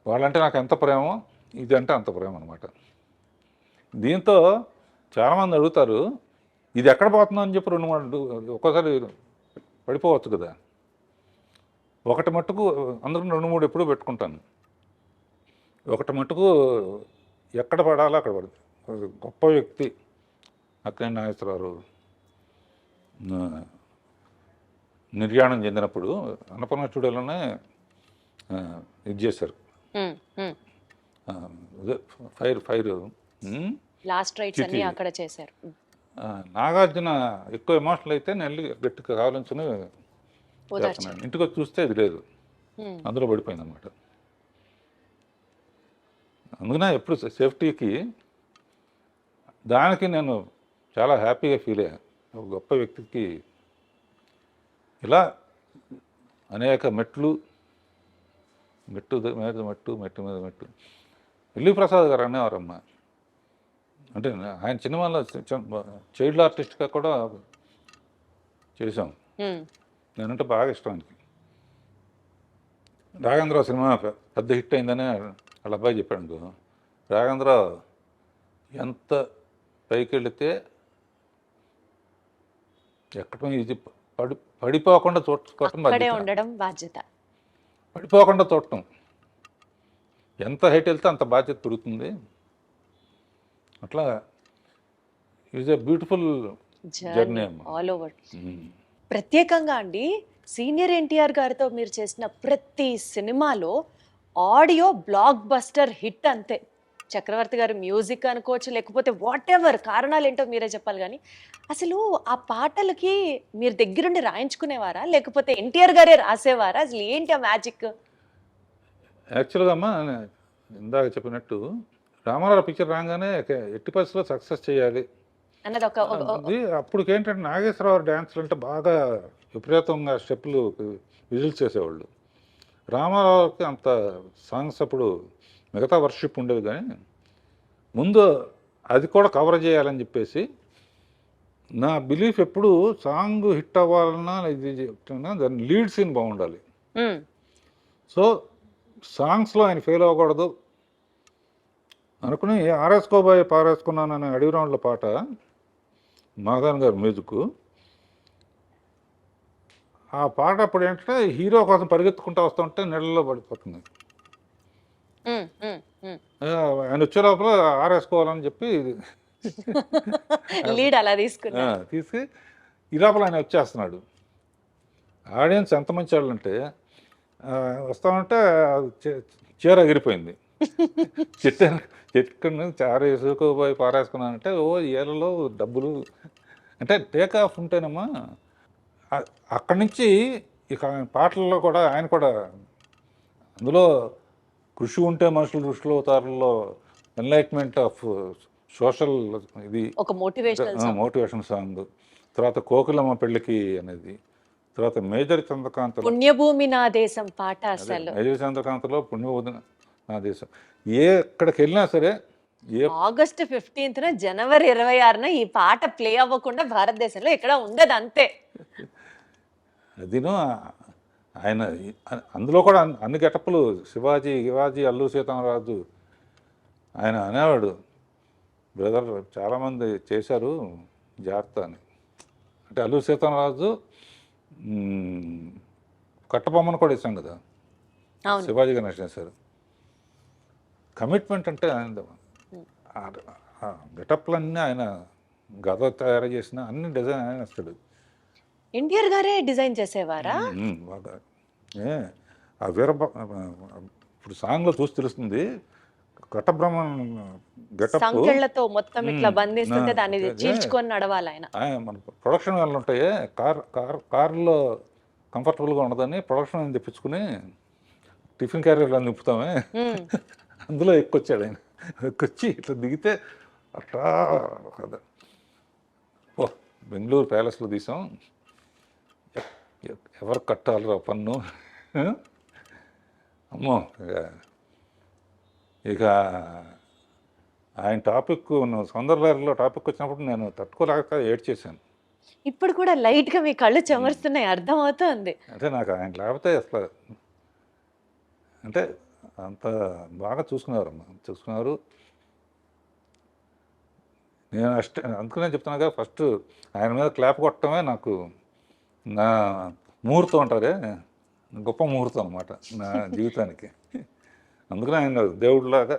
వాళ్ళంటే నాకు ఎంత ప్రేమో, ఇది అంటే అంత ప్రేమ అనమాట. దీంతో చాలామంది అడుగుతారు, ఇది ఎక్కడ పోతుందో అని చెప్పి 2-3 ఒక్కోసారి పడిపోవచ్చు కదా. ఒకటి మట్టుకు అందరూ 2-3 ఎప్పుడూ పెట్టుకుంటాను. ఒకటి మట్టుకు ఎక్కడ పడాలో అక్కడ పడుతుంది. గొప్ప వ్యక్తి అక్కినేని నాగేశ్వరరావు నిర్యాణం చెందినప్పుడు అన్నపూర్ణ స్టూడియోలోనే ఇది చేశారు. ఫైర్ లాస్ట్ రైట్స్ అన్ని అక్కడ చేశారు. నాగార్జున ఎక్కువ ఎమోషనల్ అయితే నేను గట్టిగా కావాలని ఇంటికి వచ్చి చూస్తే ఇది లేదు, అందులో పడిపోయింది అనమాట. అందుకనే ఎప్పుడు సేఫ్టీకి దానికి నేను చాలా హ్యాపీగా ఫీల్ అయ్యాను. ఒక గొప్ప వ్యక్తికి ఇలా అనేక మెట్టు మీద మెట్టు. ఎల్వి ప్రసాద్ గారు అనేవారమ్మా. అంటే ఆయన సినిమాలో చైల్డ్ ఆర్టిస్ట్గా కూడా చేశాం. నేనంటే బాగా ఇష్టం ఆయనకి. రాఘవేంద్రరావు సినిమా పెద్ద హిట్ అయిందని వాళ్ళ అబ్బాయి చెప్పాడు అనుకో, రాఘవేంద్రరావు ఎంత పైకి వెళితే ఎక్కడం ఇది పడిపోకుండా చూసుకోవటం ఉండడం బాధ్యత. పడిపోకుండా చూడటం, ఎంత హైట్ వెళ్తే అంత బాధ్యత పెరుగుతుంది. అట్లా is a beautiful journey all over. ప్రత్యేకంగా అండి, సీనియర్ ఎన్టీఆర్ గారితో మీరు చేసిన ప్రతి సినిమాలో ఆడియో బ్లాక్ బస్టర్ హిట్ అంతే. చక్రవర్తి గారు మ్యూజిక్ అనుకోవచ్చు, లేకపోతే వాట్ ఎవర్, కారణాలు ఏంటో మీరే చెప్పాలి. కానీ అసలు ఆ పాటలకి మీరు దగ్గరుండి రాయించుకునేవారా, లేకపోతే ఎన్టీఆర్ గారే రాసేవారా? అసలు ఏంటి ఆ మ్యాజిక్? యాక్చువల్గా అమ్మా, ఇందాక చెప్పినట్టు రామారావు పిక్చర్ రాగానే ఎట్టి పరిస్థితుల్లో సక్సెస్ చేయాలి అన్నది అప్పటికేంటంటే నాగేశ్వరరావు డ్యాన్స్లు అంటే బాగా విపరీతంగా స్టెప్పులు విజిల్స్ చేసేవాళ్ళు. రామారావుకి అంత సాంగ్స్ అప్పుడు మిగతా వర్షిప్ ఉండేది, కానీ ముందు అది కూడా కవర్ చేయాలని చెప్పేసి నా బిలీఫ్ ఎప్పుడు సాంగ్ హిట్ అవ్వాలన్నా ఇది చెప్తున్నా దాని లీడ్ సీన్ బాగుండాలి. సో సాంగ్స్లో ఆయన ఫెయిల్ అవ్వకూడదు అనుకుని ఆరేసుకోబోయే పారేసుకున్నాను అనే అడవి రౌండ్ల పాట మాధవన్ గారు మ్యూజిక్. ఆ పాట అప్పుడు ఏంటంటే హీరో కోసం పరిగెత్తుకుంటూ వస్తుంటే నీళ్ళలో పడిపోతుంది. ఆయన వచ్చే లోపల ఆరేసుకోవాలని చెప్పి లీడ్ అలా తీసుకు ఈ లోపల ఆయన వచ్చేస్తున్నాడు. ఆడియన్స్ ఎంత మంచి వాళ్ళు అంటే వస్తామంటే చీర ఎగిరిపోయింది. చెట్టు నుంచి చార వేసుకోపోయి పారేసుకున్నానంటే ఏళ్ళలో డబ్బులు అంటే టేక్ ఆఫ్ ఉంటేనమ్మా. అక్కడి నుంచి ఇక పాటల్లో కూడా ఆయన కూడా అందులో కృషి ఉంటే మనుషులు ఋషులు అవుతారులో ఎన్లైట్మెంట్ ఆఫ్ సోషల్ ఇది ఒక మోటివేషన్ సాంగ్, తర్వాత కోకిలమ్మ పెళ్ళికి అనేది, తర్వాత మేజర్ చంద్రకాంత్ పుణ్యభూమి నా దేశం పాట. అసలు మేజర్ చంద్రకాంత్లో పుణ్యభూమి నా దేశం. ఎక్కడికి వెళ్ళినా సరే ఆగస్టు 15th జనవరి 26న ఈ పాట ప్లే అవ్వకుండా భారతదేశంలో ఎక్కడ ఉండదు అంతే. అదిను ఆయన అందులో కూడా అన్ని గెటప్పులు శివాజీ అల్లూరి సీతారామరాజు. ఆయన అనేవాడు, బ్రదర్ చాలామంది చేశారు జాగ్రత్త అని. అంటే అల్లూరి సీతారామరాజు కట్టబొమ్మను కూడా ఇస్తాం కదా, శివాజీ గణేష్ చేశారు. కమిట్మెంట్ అంటే ఆయన గెటప్లన్నీ ఆయన గద తయారు చేసిన అన్ని డిజైన్ ఆయన వస్తాడు. ఎన్టీఆర్ గారే డిజైన్ చేసేవారా? బాగా ఆ ఇప్పుడు సాంగ్లో చూసి తెలుస్తుంది. కట్టబ్రహ్మన్ గెటప్ సంకెళ్ళతో మొత్తం ఇట్లా బంధిస్తుంటే దాన్ని చీల్చుకొని నడవాలి ఆయన. మన ప్రొడక్షన్ వాళ్ళు ఉంటాయి, కార్లో కంఫర్టబుల్గా ఉండదని ప్రొడక్షన్ తెప్పించుకుని టిఫిన్ క్యారియర్లో నింపుతామే, అందులో ఎక్కొచ్చాడు ఆయన. ఎక్కొచ్చి ఇట్లా దిగితే అట్లా కదా. ఓ బెంగళూరు ప్యాలెస్లో తీసాం, ఎవరు కట్టాలిరా పన్ను. అమ్మో ఇక ఆయన టాపిక్ సౌందర్యలో టాపిక్ వచ్చినప్పుడు నేను తట్టుకోలేక ఏడ్చేసాను. ఇప్పుడు కూడా లైట్గా మీ కళ్ళు చెమరుస్తున్నాయి, అర్థమవుతుంది. అంటే నాకు ఆయన లేకపోతే అసలు అంటే అంత బాగా చూసుకున్నారు. నేను అందుకనే చెప్తున్నాగా, ఫస్ట్ ఆయన మీద క్లాప్ కొట్టడమే నాకు నా ముహూర్తం అంటారే, గొప్ప ముహూర్తం అన్నమాట నా జీవితానికి. అందుకనే ఆయన దేవుడిలాగా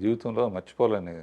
జీవితంలో మర్చిపోలేని